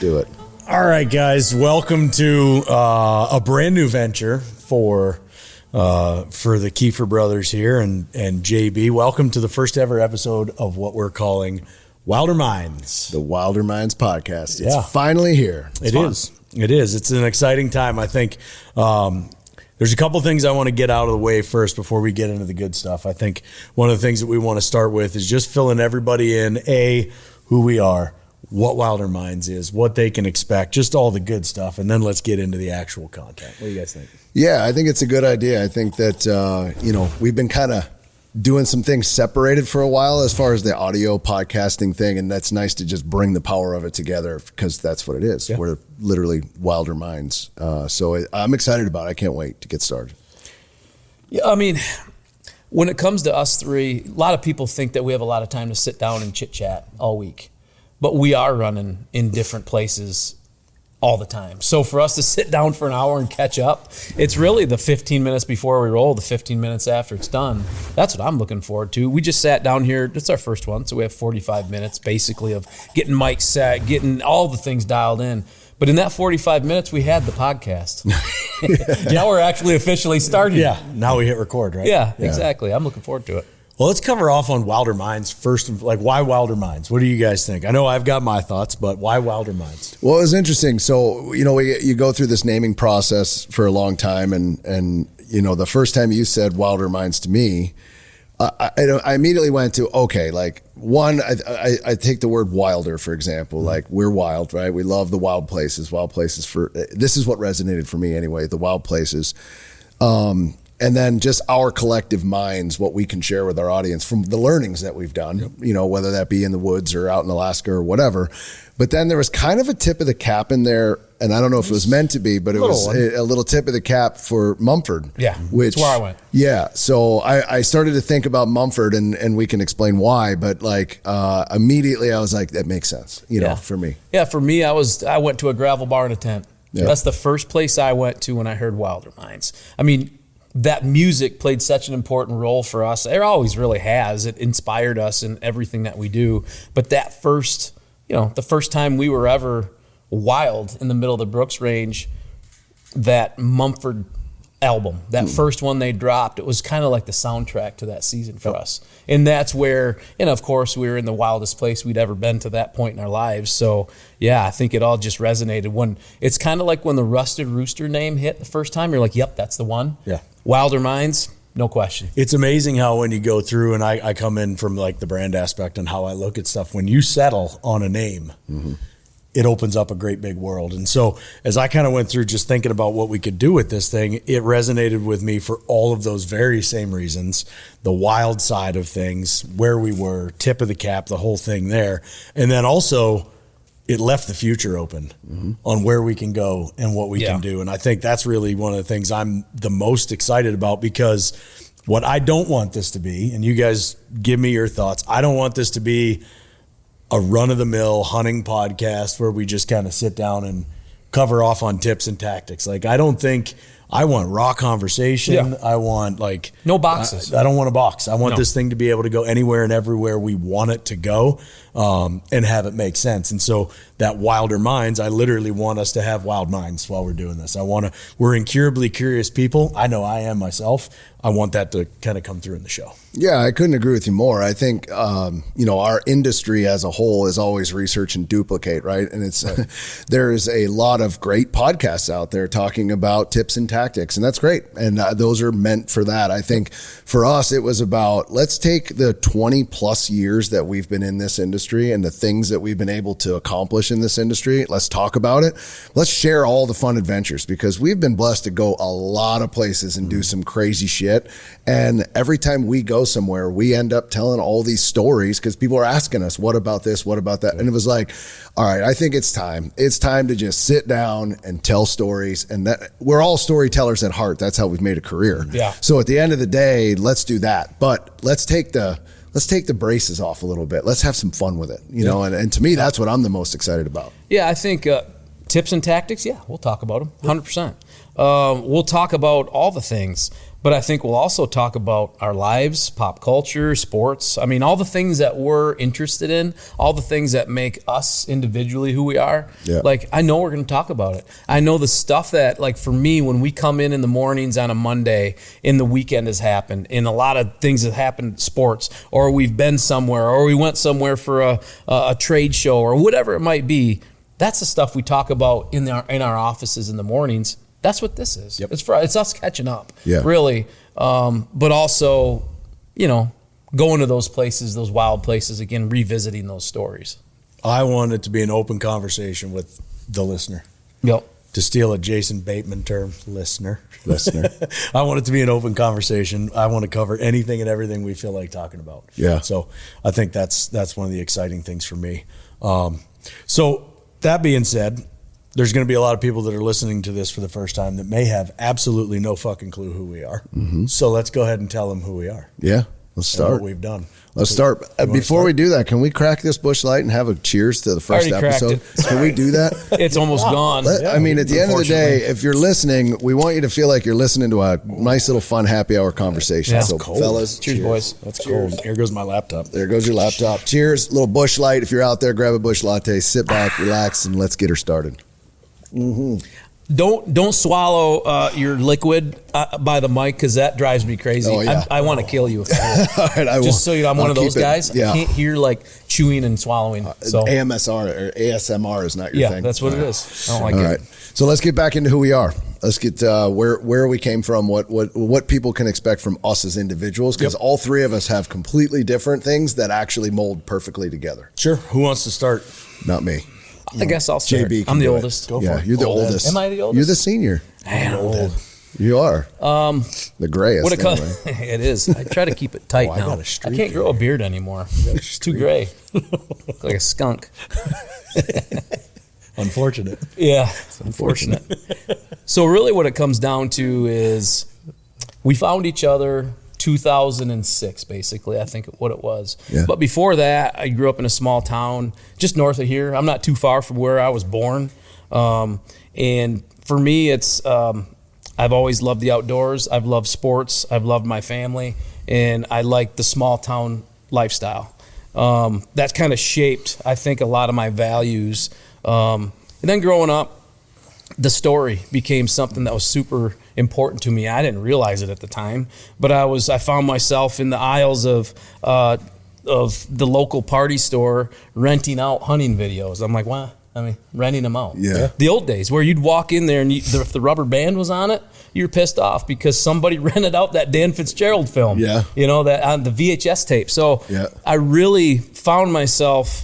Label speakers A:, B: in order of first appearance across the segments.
A: do it.
B: All right, guys, welcome to a brand new venture for the Keefer brothers here and JB. Welcome to the first ever episode of what we're calling Wilder Minds.
A: The Wilder Minds podcast. It's finally here.
B: It is. It's an exciting time. I think there's a couple things I want to get out of the way first before we get into the good stuff. I think one of the things that we want to start with is just filling everybody in, who we are, what Wilder Minds is, what they can expect, just all the good stuff, and then let's get into the actual content. What do you guys think?
A: Yeah, I think it's a good idea. I think that, we've been kind of doing some things separated for a while as far as the audio podcasting thing, and that's nice to just bring the power of it together because that's what it is. Yeah. We're literally Wilder Minds. So I'm excited about it. I can't wait to get started.
C: Yeah, I mean, when it comes to us three, a lot of people think that we have a lot of time to sit down and chit-chat all week. But we are running in different places all the time. So for us to sit down for an hour and catch up, it's really the 15 minutes before we roll, the 15 minutes after it's done. That's what I'm looking forward to. We just sat down here. It's our first one, so we have 45 minutes basically of getting mics set, getting all the things dialed in. But in that 45 minutes, we had the podcast. Now we're actually officially starting.
B: Yeah, now we hit record, right?
C: Yeah, exactly. I'm looking forward to it.
B: Well, let's cover off on Wilder Minds first. Like, why Wilder Minds? What do you guys think? I know I've got my thoughts, but why Wilder Minds?
A: Well, it was interesting. So, you go through this naming process for a long time, and the first time you said Wilder Minds to me, I immediately went to, okay, like one, I take the word wilder, for example, like we're wild, right? We love the wild places this is what resonated for me anyway, the wild places. And then just our collective minds, what we can share with our audience from the learnings that we've done, whether that be in the woods or out in Alaska or whatever. But then there was kind of a tip of the cap in there, and I don't know if it was meant to be, but it was a little tip of the cap for Mumford.
C: Yeah, that's where I went.
A: Yeah, so I started to think about Mumford, and we can explain why, but immediately I was like, that makes sense, for me.
C: Yeah, for me, I went to a gravel bar in a tent. Yeah. That's the first place I went to when I heard Wilder Minds. I mean, that music played such an important role for us. It always really has. It inspired us in everything that we do. But that first, the first time we were ever wild in the middle of the Brooks Range, that Mumford album, that first one they dropped, it was kind of like the soundtrack to that season for us. And that's where, of course, we were in the wildest place we'd ever been to that point in our lives. So, yeah, I think it all just resonated. When it's kind of like when the Rusted Rooster name hit the first time, you're like, yep, that's the one.
B: Yeah.
C: Wilder Minds, no question.
B: It's amazing how when you go through, and I come in from like the brand aspect and how I look at stuff, when you settle on a name, it opens up a great big world. And so as I kind of went through just thinking about what we could do with this thing, it resonated with me for all of those very same reasons, the wild side of things, where we were, tip of the cap, the whole thing there. And then also it left the future open on where we can go and what we can do. And I think that's really one of the things I'm the most excited about, because what I don't want this to be, and you guys give me your thoughts, I don't want this to be a run-of-the-mill hunting podcast where we just kind of sit down and cover off on tips and tactics. Like, I don't think I want raw conversation. Yeah. I want
C: no boxes.
B: I don't want a box. I want this thing to be able to go anywhere and everywhere we want it to go, and have it make sense. And so that Wilder Minds, I literally want us to have wild minds while we're doing this. We're incurably curious people. I know I am myself. I want that to kind of come through in the show.
A: Yeah, I couldn't agree with you more. I think, our industry as a whole is always research and duplicate, right? And there's a lot of great podcasts out there talking about tips and tactics, and that's great. And those are meant for that. I think for us, it was about, let's take the 20 plus years that we've been in this industry and the things that we've been able to accomplish in this industry. Let's talk about it. Let's share all the fun adventures, because we've been blessed to go a lot of places and do some crazy shit. And every time we go somewhere, we end up telling all these stories because people are asking us, what about this? What about that? And it was like, all right, I think it's time. It's time to just sit down and tell stories. And that we're all storytellers at heart. That's how we've made a career.
C: Yeah.
A: So at the end of the day, let's do that. But let's take the braces off a little bit. Let's have some fun with it, and to me, that's what I'm the most excited about.
C: Yeah, I think tips and tactics, we'll talk about them, 100%. We'll talk about all the things. But I think we'll also talk about our lives, pop culture, sports. I mean, all the things that we're interested in, all the things that make us individually who we are.
A: Yeah.
C: Like, I know we're going to talk about it. I know the stuff that, like, for me, when we come in the mornings on a Monday, and the weekend has happened, and a lot of things have happened in sports, or we've been somewhere, or we went somewhere for a trade show, or whatever it might be. That's the stuff we talk about in our offices in the mornings. That's what this is.
B: Yep.
C: It's us catching up,
A: Yeah.
C: really. But also, going to those places, those wild places, again, revisiting those stories.
B: I want it to be an open conversation with the listener.
C: Yep.
B: To steal a Jason Bateman term, listener. I want it to be an open conversation. I want to cover anything and everything we feel like talking about.
A: Yeah.
B: So I think that's one of the exciting things for me. So that being said, there's going to be a lot of people that are listening to this for the first time that may have absolutely no fucking clue who we are. Mm-hmm. So let's go ahead and tell them who we are.
A: Yeah, let's start.
B: What we've done.
A: Let's start. Before we do that, can we crack this Busch Light and have a cheers to the first episode? Can we do that?
C: It's almost gone.
A: I mean, at the end of the day, if you're listening, we want you to feel like you're listening to a nice little fun happy hour conversation.
C: Yeah.
A: So,
B: Cold.
A: fellas,
C: Cheers, boys.
B: That's cold. Here goes my laptop.
A: There goes your laptop. Cheers. Little Busch Light. If you're out there, grab a Busch Latte, sit back, relax, and let's get her started. Mm-hmm.
C: Don't swallow your liquid by the mic, because that drives me crazy.
A: Oh, yeah.
C: I want to kill you. If I
A: All right,
C: just so you know, I'm one of those guys.
A: Yeah.
C: I can't hear like chewing and swallowing. So
A: AMSR or ASMR is not your thing.
C: yeah, that's what it is. I don't like
A: All
C: it.
A: right. So let's get back into who we are. Let's get where we came from, what people can expect from us as individuals, because all three of us have completely different things that actually mold perfectly together.
B: Sure. Who wants to start?
A: Not me.
C: I guess I'll start.
A: JB can
C: I'm the
A: do it.
C: oldest.
B: Go for
A: Yeah,
B: it.
A: you're the
B: Old head.
A: oldest.
C: Am I the oldest?
A: You're the senior.
C: Man, old.
A: You are. The grayest. Anyway.
C: It is. I try to keep it tight
B: I
C: now.
B: got a streak
C: I can't grow a beard anymore. It's too gray. Look like a skunk.
B: Unfortunate.
C: Yeah, it's unfortunate. So really what it comes down to is we found each other 2006, basically, I think what it was.
A: Yeah.
C: But before that, I grew up in a small town just north of here. I'm not too far from where I was born. And for me, it's I've always loved the outdoors. I've loved sports. I've loved my family. And I like the small town lifestyle. That kind of shaped, I think, a lot of my values. And then growing up, the story became something that was super important to me. I didn't realize it at the time, but I found myself in the aisles of the local party store renting out hunting videos. I'm like, wow. I mean, renting them out.
A: Yeah.
C: The old days where you'd walk in there and if the rubber band was on it, you were pissed off because somebody rented out that Dan Fitzgerald film.
A: Yeah.
C: That on the VHS tape. So
A: Yeah.
C: I really found myself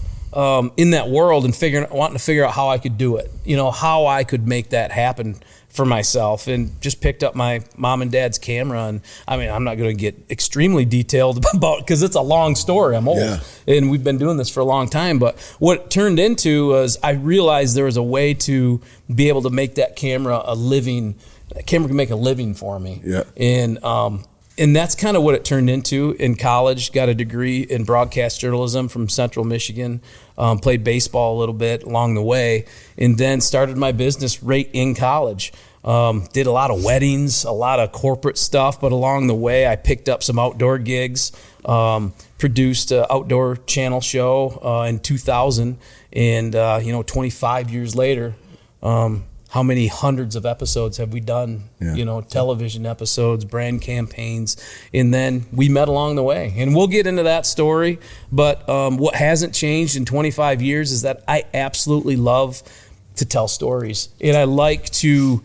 C: in that world and wanting to figure out how I could do it. How I could make that happen for myself, and just picked up my mom and dad's camera. And I mean, I'm not going to get extremely detailed about it because it's a long story. I'm old, and we've been doing this for a long time. But what it turned into was I realized there was a way to be able to make that camera a living. That camera can make a living for me.
A: Yeah.
C: And that's kind of what it turned into in college. Got a degree in broadcast journalism from Central Michigan. Played baseball a little bit along the way, and then started my business right in college. Did a lot of weddings, a lot of corporate stuff, but along the way I picked up some outdoor gigs. Produced an outdoor channel show in 2000, and 25 years later, how many hundreds of episodes have we done?
A: Yeah.
C: Television episodes, brand campaigns, and then we met along the way. And we'll get into that story. But what hasn't changed in 25 years is that I absolutely love to tell stories, and I like to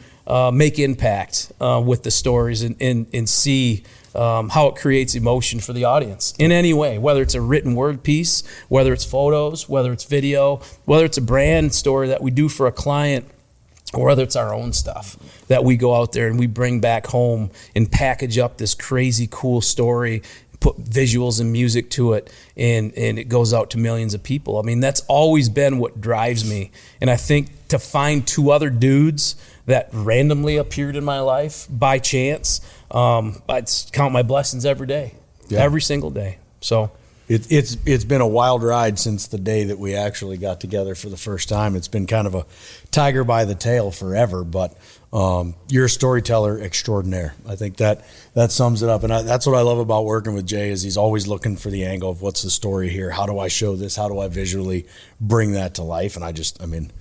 C: make impact with the stories and see how it creates emotion for the audience in any way, whether it's a written word piece, whether it's photos, whether it's video, whether it's a brand story that we do for a client, or whether it's our own stuff that we go out there and we bring back home and package up this crazy cool story, put visuals and music to it, and it goes out to millions of people. I mean, that's always been what drives me. And I think to find two other dudes that randomly appeared in my life by chance, I'd count my blessings every day, every single day. So
B: It's been a wild ride since the day that we actually got together for the first time. It's been kind of a tiger by the tail forever, but you're a storyteller extraordinaire. I think that sums it up. And that's what I love about working with Jay is he's always looking for the angle of what's the story here? How do I show this? How do I visually bring that to life? And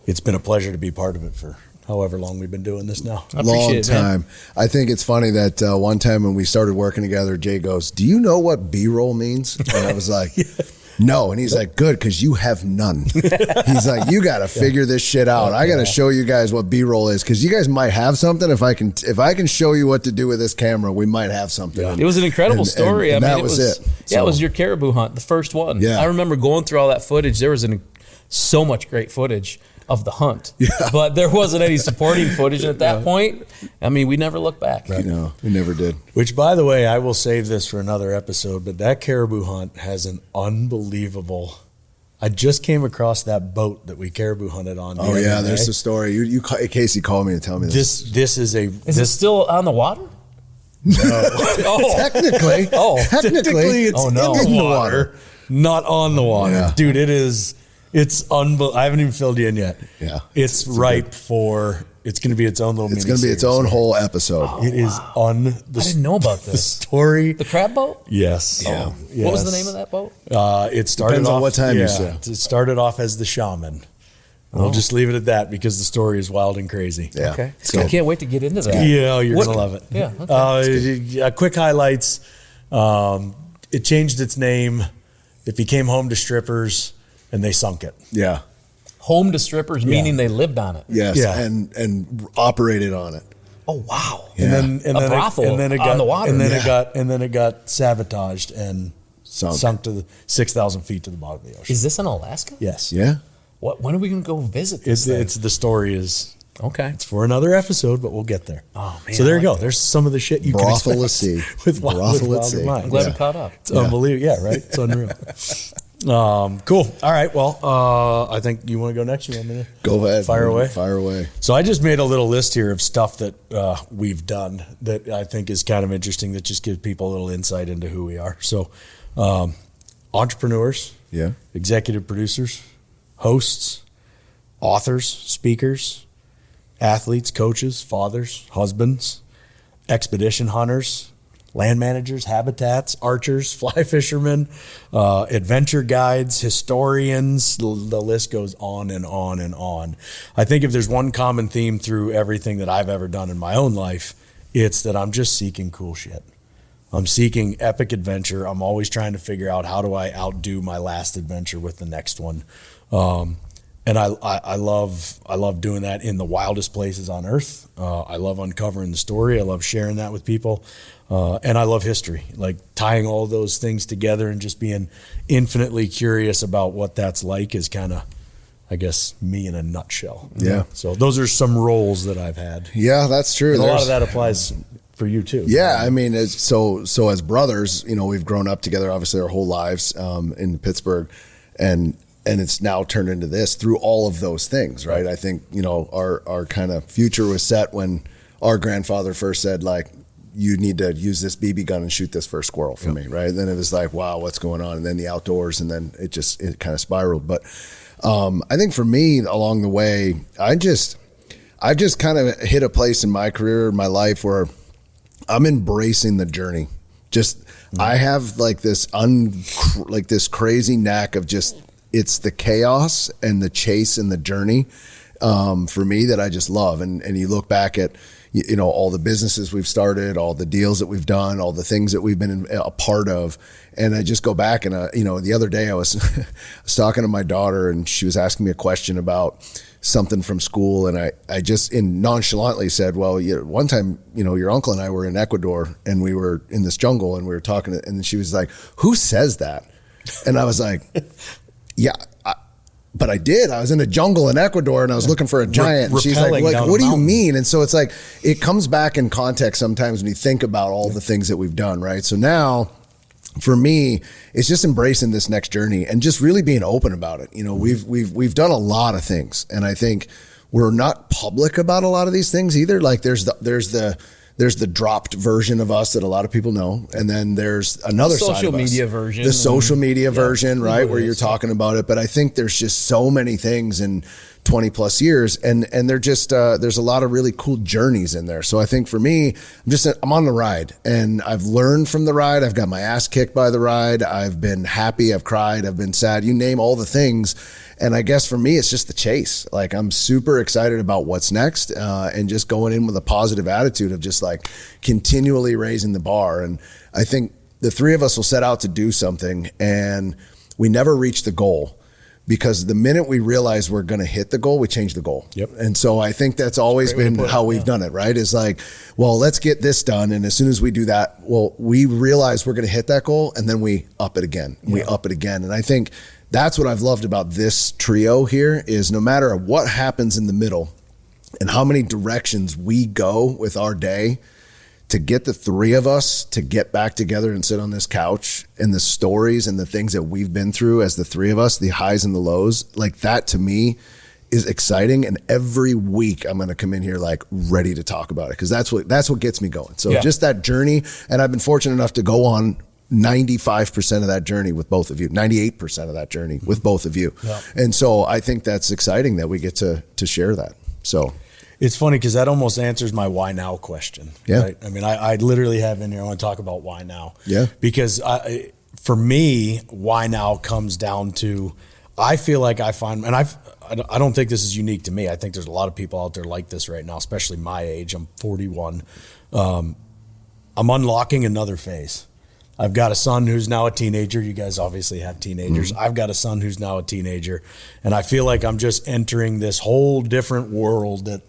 B: it's been a pleasure to be part of it for however long we've been doing this now.
A: Long time. I think it's funny that one time when we started working together, Jay goes, "Do you know what B-roll means?" And I was like, "No." And he's like, "Good, because you have none." He's like, "You got to figure this shit out. I got to show you guys what B-roll is, because you guys might have something. If I can show you what to do with this camera, we might have something."
C: Yeah. It was an incredible story.
A: And that was it.
C: Yeah, it was your caribou hunt, the first one.
A: Yeah.
C: I remember going through all that footage. There was so much great footage of the hunt, but there wasn't any supporting footage. And at that point, we never looked back.
A: Right. No, we never did.
B: Which, by the way, I will save this for another episode, but that caribou hunt has an unbelievable... I just came across that boat that we caribou hunted on.
A: Oh, yeah, there's the story. Casey called me to tell me this.
B: Is
C: it still on the water?
A: No. Technically. Technically, it's in the water.
B: Not on the water.
A: Yeah.
B: Dude, it's unbelievable. I haven't even filled you in yet.
A: Yeah.
B: It's ripe for... It's going to be its own little
A: It's going to be its own whole episode.
B: It is
C: I didn't know about this.
B: The story.
C: The crab boat?
B: Yes.
A: Yeah.
B: Yes.
C: What was the name of that boat?
B: It started
A: Depends
B: off...
A: on what time you said.
B: It started off as the Shaman. We'll just leave it at that because the story is wild and crazy.
A: Yeah.
C: Okay. I can't wait to get into that.
B: Yeah, you're going to love it.
C: Yeah. Okay.
B: Quick highlights. It changed its name. It became Home to Strippers, and they sunk it.
A: Yeah.
C: Home to strippers, meaning they lived on it.
A: Yes.
B: Yeah.
A: And operated on it.
C: Oh wow!
A: Yeah.
B: And then
C: A brothel
B: it got
C: on the water.
B: and then
A: Yeah.
B: it got sabotaged and
A: Sunk.
B: to the 6,000 feet to the bottom of the ocean.
C: Is this in Alaska?
B: Yes.
A: Yeah.
C: When are we going to go visit this thing?
B: It's the story is
C: Okay.
B: it's for another episode, but we'll get there.
C: Oh, man,
B: So there
C: I
B: you
C: like
B: go. There's some of the shit you
A: Brothel
B: can
A: at
B: expect
A: sea.
B: with
A: Brothel at
B: Wilder
A: sea.
C: I'm
B: Mind.
C: glad
A: Yeah.
C: we caught up.
B: It's unbelievable. Yeah, right. It's unreal. Cool. All right. Well, I think you want to go next. You want me to
A: Go ahead.
B: Fire away.
A: Fire away.
B: So I just made a little list here of stuff that we've done that I think is kind of interesting, that just gives people a little insight into who we are. So entrepreneurs,
A: Yeah.
B: executive producers, hosts, authors, speakers, athletes, coaches, fathers, husbands, expedition hunters, land managers, habitats, archers, fly fishermen, adventure guides, historians. The list goes on and on and on. I think if there's one common theme through everything that I've ever done in my own life, it's that I'm just seeking cool shit. I'm seeking epic adventure. I'm always trying to figure out, how do I outdo my last adventure with the next one. And I love doing that in the wildest places on earth. I love uncovering the story. I love sharing that with people. And I love history, like tying all those things together and just being infinitely curious about what that's like is kind of, I guess, me in a nutshell.
A: Yeah.
B: So those are some roles that I've had.
A: Yeah, that's true.
B: And a lot of that applies for you too.
A: Yeah, I mean, so as brothers, we've grown up together, obviously, our whole lives in Pittsburgh, and it's now turned into this through all of those things, right? I think our kind of future was set when our grandfather first said, like, you need to use this BB gun and shoot this first squirrel for me, right? And then it was like, wow, what's going on? And then the outdoors, and then it kind of spiraled. But I think for me, along the way, I just kind of hit a place in my career, in my life, where I'm embracing the journey. I have like this crazy knack of just, it's the chaos and the chase and the journey for me that I just love. And you look back at, all the businesses we've started, all the deals that we've done, all the things that we've been a part of. And I just go back and, the other day I was talking to my daughter, and she was asking me a question about something from school. And I just nonchalantly said, well, one time, your uncle and I were in Ecuador, and we were in this jungle, and we were talking, and she was like, who says that? And I was like, yeah, but I did. I was in a jungle in Ecuador, and I was looking for a giant. And she's like, what do you mean? And so it's like, it comes back in context sometimes when you think about all the things that we've done, right? So now, for me, it's just embracing this next journey and just really being open about it. We've done a lot of things, and I think we're not public about a lot of these things either. Like there's the there's the dropped version of us that a lot of people know. And then there's another side of us.
C: Social media version.
A: The social media version, right? Where you're
C: is.
A: talking about it. But I think there's just so many things in 20 plus years, and they're just, there's a lot of really cool journeys in there. So I think for me, I'm on the ride, and I've learned from the ride. I've got my ass kicked by the ride. I've been happy. I've cried. I've been sad. You name all the things. And I guess for me, it's just the chase. Like, I'm super excited about what's next, and just going in with a positive attitude of just like continually raising the bar. And I think the three of us will set out to do something, and we never reach the goal, because the minute we realize we're going to hit the goal, we change the goal.
B: Yep.
A: And so I think that's always been how we've done it, right? Is like, well, let's get this done. And as soon as we do that, well, we realize we're going to hit that goal, and then we up it again. We up it again. And I think that's what I've loved about this trio here, is no matter what happens in the middle and how many directions we go with our day, to get the three of us to get back together and sit on this couch, and the stories and the things that we've been through as the three of us, the highs and the lows, like that to me is exciting. And every week I'm going to come in here like ready to talk about it, because that's what gets me going. So just that journey. And I've been fortunate enough to go on 95% of that journey with both of you, 98% of that journey with both of you. Yeah. And so I think that's exciting that we get to share that. So
B: it's funny because that almost answers my why now question.
A: Yeah.
B: Right? I mean, I literally have in here, I want to talk about why now.
A: Yeah.
B: Because for me, why now comes down to, I feel like I find, and I don't think this is unique to me. I think there's a lot of people out there like this right now, especially my age. I'm 41. I'm unlocking another phase. I've got a son who's now a teenager. You guys obviously have teenagers. I've got a son who's now a teenager. And I feel like I'm just entering this whole different world that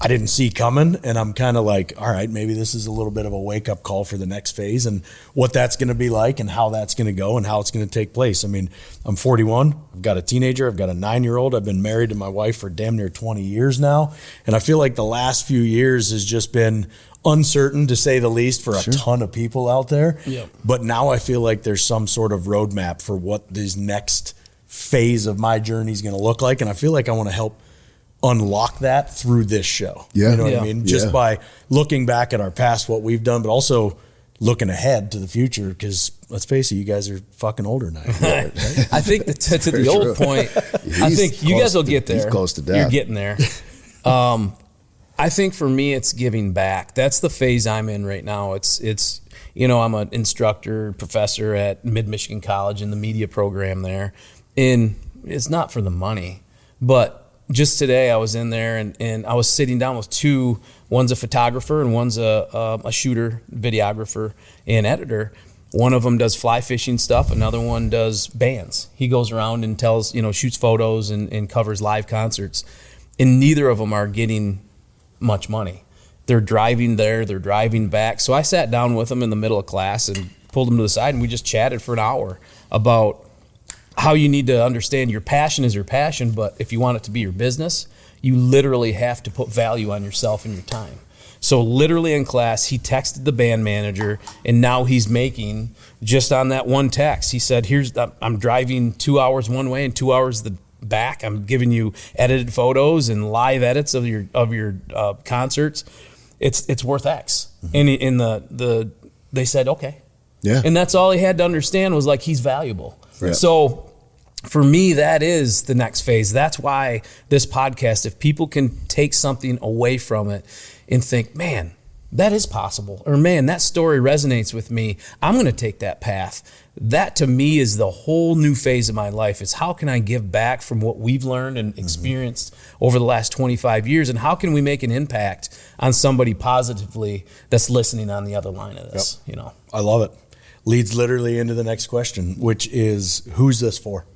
B: I didn't see coming. And I'm kind of like, all right, maybe this is a little bit of a wake up call for the next phase, and what that's going to be like, and how that's going to go, and how it's going to take place. I mean, I'm 41. I've got a teenager. I've got a 9-year-old. I've been married to my wife for damn near 20 years now. And I feel like the last few years has just been uncertain, to say the least, for a ton of people out there.
C: Yep.
B: But now I feel like there's some sort of roadmap for what this next phase of my journey is going to look like. And I feel like I want to help unlock that through this show.
A: Yeah.
B: You know what I mean? Just by looking back at our past, what we've done, but also looking ahead to the future, because let's face it, you guys are fucking older now. Right?
C: I think to the old point, I think you guys will get there.
A: He's close to death.
C: You're getting there. I think for me, it's giving back. That's the phase I'm in right now. It's I'm an instructor, professor at Mid-Michigan College in the media program there. And it's not for the money, but just today I was in there and I was sitting down with two. One's a photographer and one's a shooter, videographer, and editor. One of them does fly fishing stuff. Another one does bands. He goes around and tells, shoots photos and covers live concerts. And neither of them are getting much money. They're driving there, they're driving back. So I sat down with them in the middle of class and pulled them to the side, and we just chatted for an hour about how you need to understand your passion is your passion, but if you want it to be your business, you literally have to put value on yourself and your time. So literally in class, he texted the band manager, and now he's making, just on that one text, he said, I'm driving 2 hours one way and 2 hours the back. I'm giving you edited photos and live edits of your concerts. It's worth X. And they said, okay.
A: Yeah.
C: And that's all he had to understand, was like, he's valuable.
A: Right.
C: So for me, that is the next phase. That's why this podcast, if people can take something away from it and think, man, that is possible, or man, that story resonates with me, I'm going to take that path. That to me is the whole new phase of my life, is how can I give back from what we've learned and experienced over the last 25 years, and how can we make an impact on somebody positively that's listening on the other line of this.
B: I love it. Leads literally into the next question, which is, who's this for?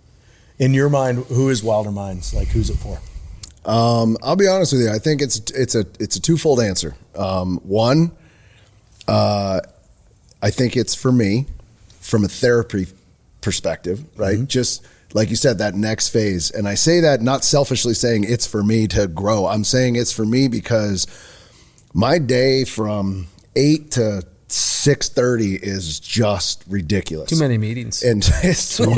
B: In your mind, who is Wilder Minds? Like, who's it for?
A: I'll be honest with you. I think it's a twofold answer. One, I think it's for me from a therapy perspective, right? Mm-hmm. Just like you said, that next phase. And I say that not selfishly saying it's for me to grow. I'm saying it's for me because my day from 8 to 6:30 is just ridiculous.
C: Too many meetings.
A: And so,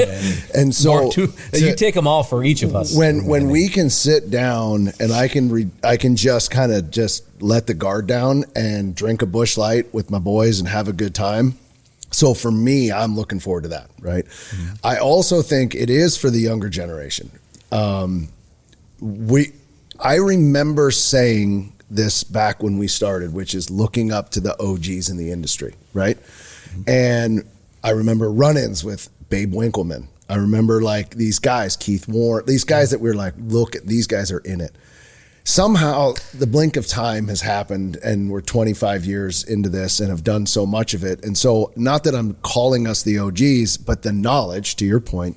A: and so
C: you take them all for each of us.
A: When we can sit down and I can just kind of just let the guard down and drink a Busch Light with my boys and have a good time. So for me, I'm looking forward to that, right? Mm-hmm. I also think it is for the younger generation. I remember saying this back when we started, which is looking up to the OGs in the industry, right? Mm-hmm. And I remember run-ins with Babe Winkleman. I remember like these guys, Keith Warren, these guys that we were like, look, these guys are in it. Somehow the blink of time has happened and we're 25 years into this and have done so much of it. And so not that I'm calling us the OGs, but the knowledge, to your point,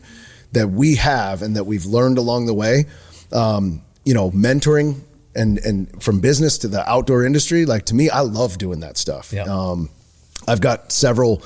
A: that we have and that we've learned along the way, mentoring, and from business to the outdoor industry, like to me, I love doing that stuff. Yeah. I've got several,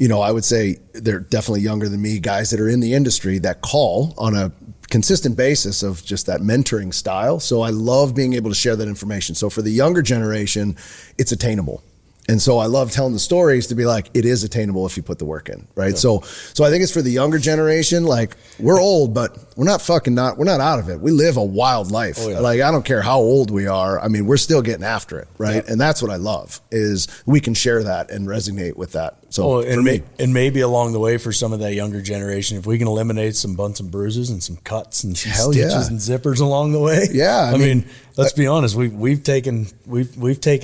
A: I would say they're definitely younger than me, guys that are in the industry that call on a consistent basis of just that mentoring style. So I love being able to share that information. So for the younger generation, it's attainable. And so I love telling the stories to be like, it is attainable if you put the work in, right? Yeah. So I think it's for the younger generation. Like we're old, but we're not out of it. We live a wild life. Oh, yeah. Like I don't care how old we are. I mean, we're still getting after it, right? Yeah. And that's what I love is we can share that and resonate with that. So for me,
B: and maybe along the way for some of that younger generation, if we can eliminate some bumps and bruises and some cuts and some stitches and zippers along the way.
A: Yeah.
B: I mean, let's be honest. We've taken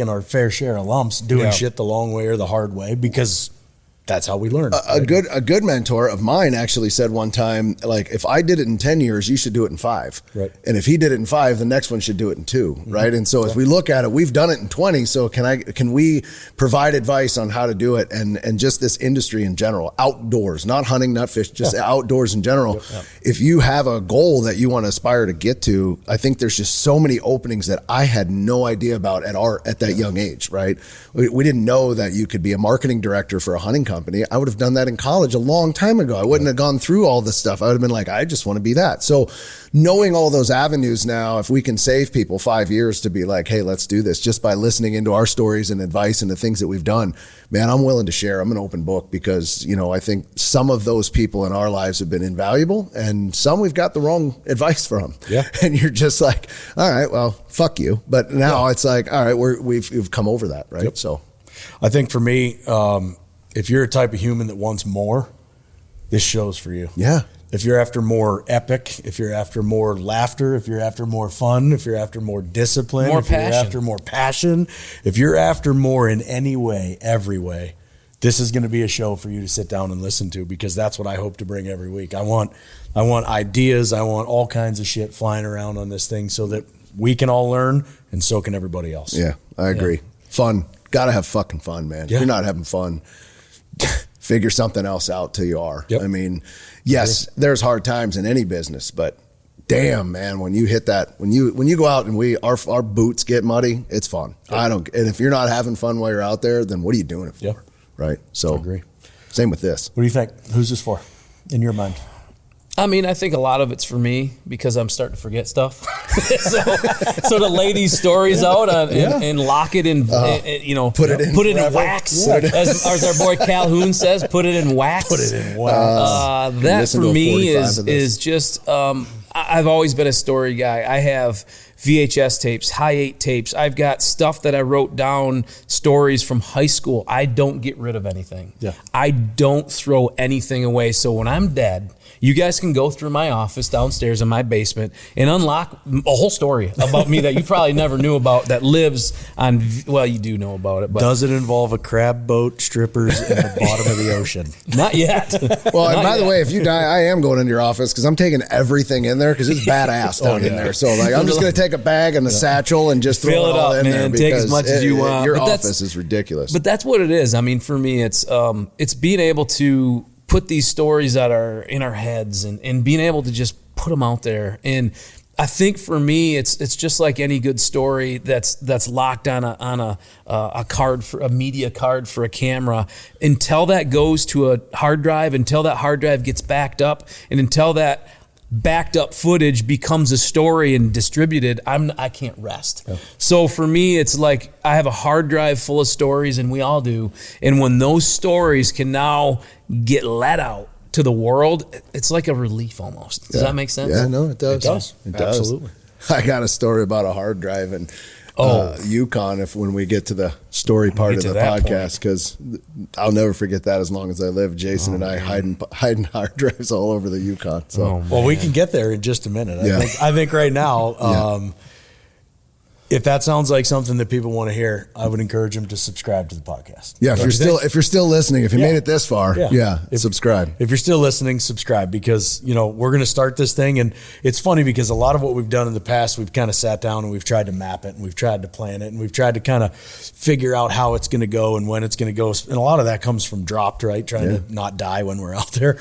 B: our fair share of lumps doing shit the long way or the hard way because that's how we learn.
A: A good mentor of mine actually said one time, like, if I did it in 10 years, you should do it in 5. Right. And if he did it in 5, the next one should do it in 2. Mm-hmm. Right. And so as we look at it, we've done it in 20. So can we provide advice on how to do it? And just this industry in general, outdoors, not hunting, not fishing, just outdoors in general. Yeah. If you have a goal that you want to aspire to get to, I think there's just so many openings that I had no idea about at that young age. Right. We didn't know that you could be a marketing director for a hunting company. I would have done that in college a long time ago. I wouldn't have gone through all this stuff. I would have been like, I just want to be that. So knowing all those avenues now, if we can save people 5 years to be like, hey, let's do this just by listening into our stories and advice and the things that we've done, man, I'm willing to share. I'm an open book because, I think some of those people in our lives have been invaluable and some we've got the wrong advice from. Yeah. And you're just like, all right, well, fuck you. But now it's like, all right, we've come over that. Right. Yep. So
B: I think for me, if you're a type of human that wants more, this show's for you.
A: Yeah.
B: If you're after more epic, if you're after more laughter, if you're after more fun, if you're after more discipline, if you're after more passion, if you're after more in any way, every way, this is going to be a show for you to sit down and listen to because that's what I hope to bring every week. I want ideas. I want all kinds of shit flying around on this thing so that we can all learn and so can everybody else.
A: Yeah, I agree. Yeah. Fun. Got to have fucking fun, man. Yeah. If you're not having fun, figure something else out till you are. Yep. I mean, yes, there's hard times in any business, but damn, man, when you hit that, when you go out and our boots get muddy, it's fun. Yep. And if you're not having fun while you're out there, then what are you doing it for? Yep. Right. So
B: I agree.
A: Same with this.
B: What do you think? Who's this for in your mind?
C: I mean, I think a lot of it's for me because I'm starting to forget stuff. so to lay these stories out and lock it in, put it in wax. Yeah. As our boy Calhoun says, put it in wax.
B: Put it in wax.
C: That for me is just, I've always been a story guy. I have VHS tapes, high 8 tapes. I've got stuff that I wrote down, stories from high school. I don't get rid of anything. Yeah. I don't throw anything away. So when I'm dead, you guys can go through my office downstairs in my basement and unlock a whole story about me that you probably never knew about that lives on, well, you do know about it. But
B: does it involve a crab boat, strippers, in the bottom of the ocean?
C: Not yet.
A: Well, and by the way, if you die, I am going into your office because I'm taking everything in there because it's badass down in there. So like, I'm just going to take a bag and a satchel and just throw it all in there because
C: take as much as you want.
A: Your office is ridiculous.
C: But that's what it is. I mean, for me, it's being able to put these stories that are in our heads and being able to just put them out there. And I think for me, it's just like any good story that's locked on a card, for a media card for a camera, until that goes to a hard drive, until that hard drive gets backed up, and until that backed up footage becomes a story and distributed, I can't rest. Yeah. So for me, it's like I have a hard drive full of stories, and we all do. And when those stories can now get let out to the world, it's like a relief almost. Does that make sense?
A: Yeah, no, it does.
B: It does.
A: It does.
B: Absolutely.
A: I got a story about a hard drive and Yukon when we get to the story part of the podcast, because I'll never forget that as long as I live. Jason and I hiding hard drives all over the Yukon. So
B: well, we can get there in just a minute. I think right now, if that sounds like something that people want to hear, I would encourage them to subscribe to the podcast.
A: Yeah, if you're still listening, if you made it this far, subscribe.
B: If you're still listening, subscribe, because we're going to start this thing, and it's funny because a lot of what we've done in the past, we've kind of sat down and we've tried to map it, and we've tried to plan it, and we've tried to kind of figure out how it's going to go and when it's going to go, and a lot of that comes from dropped, right? Trying to not die when we're out there.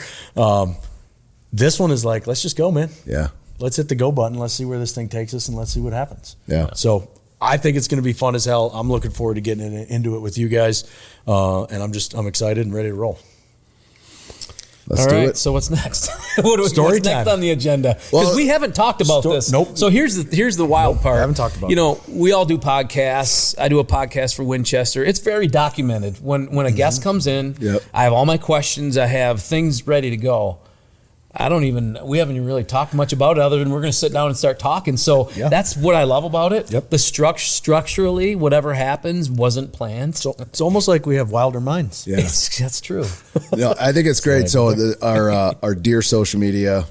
B: This one is like, let's just go, man. Yeah. Let's hit the go button. Let's see where this thing takes us, and let's see what happens. Yeah. So I think it's going to be fun as hell. I'm looking forward to getting into it with you guys, and I'm excited and ready to roll.
A: Let's do it.
C: So what's next? What's next on the agenda? Because we haven't talked about this.
B: Nope.
C: So here's the wild part.
B: I haven't talked about it.
C: We all do podcasts. I do a podcast for Winchester. It's very documented. When a guest comes in, I have all my questions. I have things ready to go. we haven't even really talked much about it other than we're going to sit down and start talking. So that's what I love about it. Yep. The structurally, whatever happens wasn't planned.
B: So it's almost like we have wilder minds.
A: Yeah.
C: That's true.
A: I think it's great. So our dear social media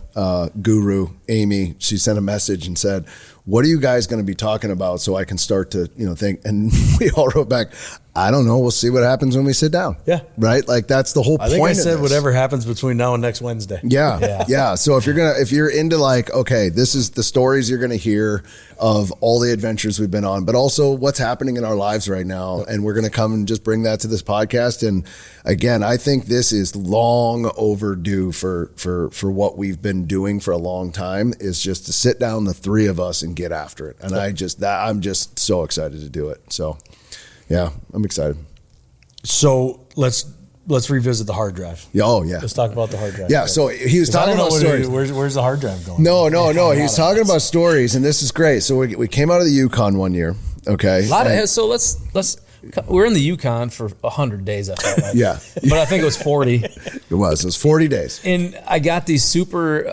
A: guru, Amy, she sent a message and said, what are you guys going to be talking about so I can start to, think? And we all wrote back, I don't know. We'll see what happens when we sit down. Yeah. Right? Like that's the whole point.
B: I think I said whatever happens between now and next Wednesday.
A: Yeah. So if you're into okay, this is the stories you're going to hear of all the adventures we've been on, but also what's happening in our lives right now. And we're going to come and just bring that to this podcast. And again, I think this is long overdue for what we've been doing for a long time, is just to sit down, the three of us, and get after it. And I'm just so excited to do it. So yeah, I'm excited.
B: So let's revisit the hard drive.
A: Oh yeah.
B: Let's talk about the hard drive.
A: Yeah. So he was talking about stories.
B: Where's the hard drive going?
A: No. He was talking about stories, and this is great. So we came out of the Yukon one year. Okay.
C: So let's. We're in the Yukon for 100 days, I felt like.
A: Yeah.
C: But I think it was 40.
A: It was 40 days.
C: And I got these super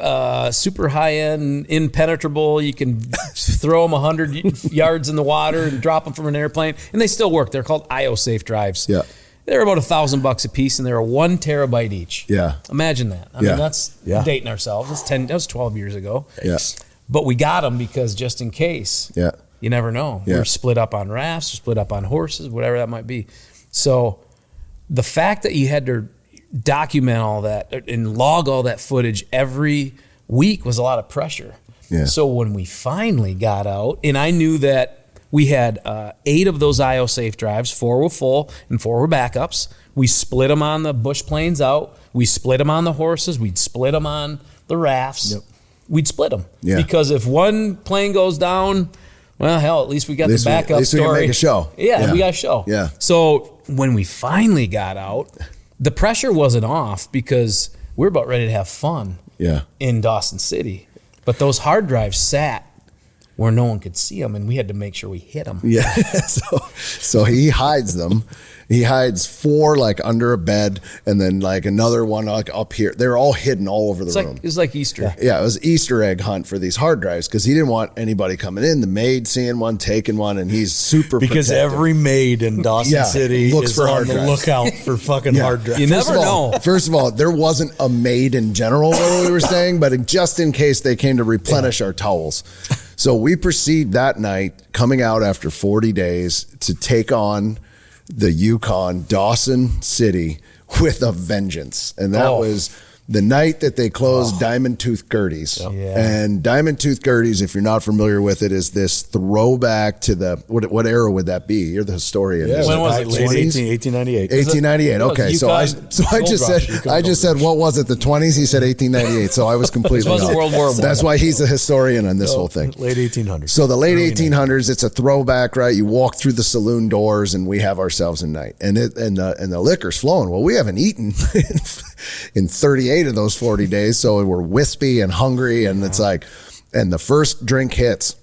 C: high-end, impenetrable, you can throw them 100 yards in the water and drop them from an airplane, and they still work. They're called IO-safe drives. Yeah. They're about $1,000 a piece, and they're 1 terabyte each. Yeah. Imagine that. I mean, that's dating ourselves. That was 12 years ago. Yeah. But we got them because just in case. Yeah. You never know. Yeah. We're split up on rafts, we're split up on horses, whatever that might be. So the fact that you had to document all that and log all that footage every week was a lot of pressure. Yeah. So when we finally got out, and I knew that we had 8 of those IO safe drives, 4 were full and 4 were backups. We split them on the bush planes out. We split them on the horses. We'd split them on the rafts. Yep. We'd split them. Yeah. Because if one plane goes down, well, hell, at least we got the backup
A: at least
C: story.
A: We can make a show.
C: Yeah, we got a show.
A: Yeah.
C: So when we finally got out, the pressure wasn't off because we were about ready to have fun in Dawson City. But those hard drives sat where no one could see them, and we had to make sure we hit them. Yeah.
A: So he hides them. He hides 4 under a bed, and then another one up here. They're all hidden all over the room.
C: It was like Easter.
A: Yeah, it was Easter egg hunt for these hard drives because he didn't want anybody coming in. The maid seeing one, taking one, and he's super
B: because
A: protective.
B: Every maid in Dawson City
A: looks for
B: on the lookout for fucking hard drives.
C: You never know.
A: First of all, there wasn't a maid in general where we were staying, but just in case they came to replenish our towels. So we proceed that night, coming out after 40 days, to take on the Yukon, Dawson City, with a vengeance. And that was the night that they closed Diamond Tooth Gertie's. Yep. Yeah. And Diamond Tooth Gertie's, if you're not familiar with it, is this throwback to the, what era would that be? You're the historian.
B: Yeah, when was it? 1898.
A: 1898. Okay. So I just said, what was it? The 20s? He said 1898. So I was completely
C: off. World War I.
A: That's why he's a historian on this whole thing.
B: Late 1800s.
A: So the late 1800s, it's a throwback, right? You walk through the saloon doors and we have ourselves a night, and the liquor's flowing. Well, we haven't eaten in 38 of those 40 days. So we're wispy and hungry, and it's like, and the first drink hits,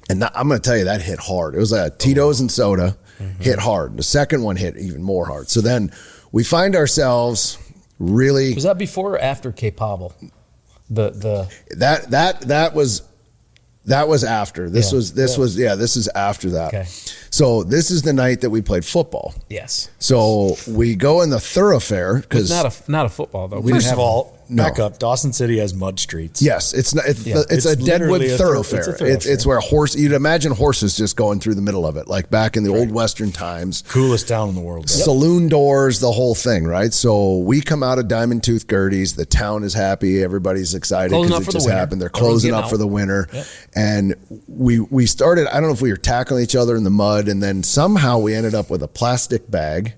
A: and I'm going to tell you, that hit hard. It was a Tito's and soda, hit hard. The second one hit even more hard. So then we find ourselves really.
C: Was that before or after Cape Pavel?
A: That was after. This is after that.
C: Okay.
A: So this is the night that we played football.
C: Yes.
A: So we go in the thoroughfare because
C: not a football though.
B: First of all, back up. Dawson City has mud streets.
A: Yes, it's not. It's a deadwood thoroughfare. It's where you'd imagine horses just going through the middle of it, like back in the old Western times.
B: Coolest town in the world.
A: Saloon doors, the whole thing, right? So we come out of Diamond Tooth Gertie's. The town is happy. Everybody's excited because it just happened. They're closing up for the winter, and we started. I don't know if we were tackling each other in the mud, and then somehow we ended up with a plastic bag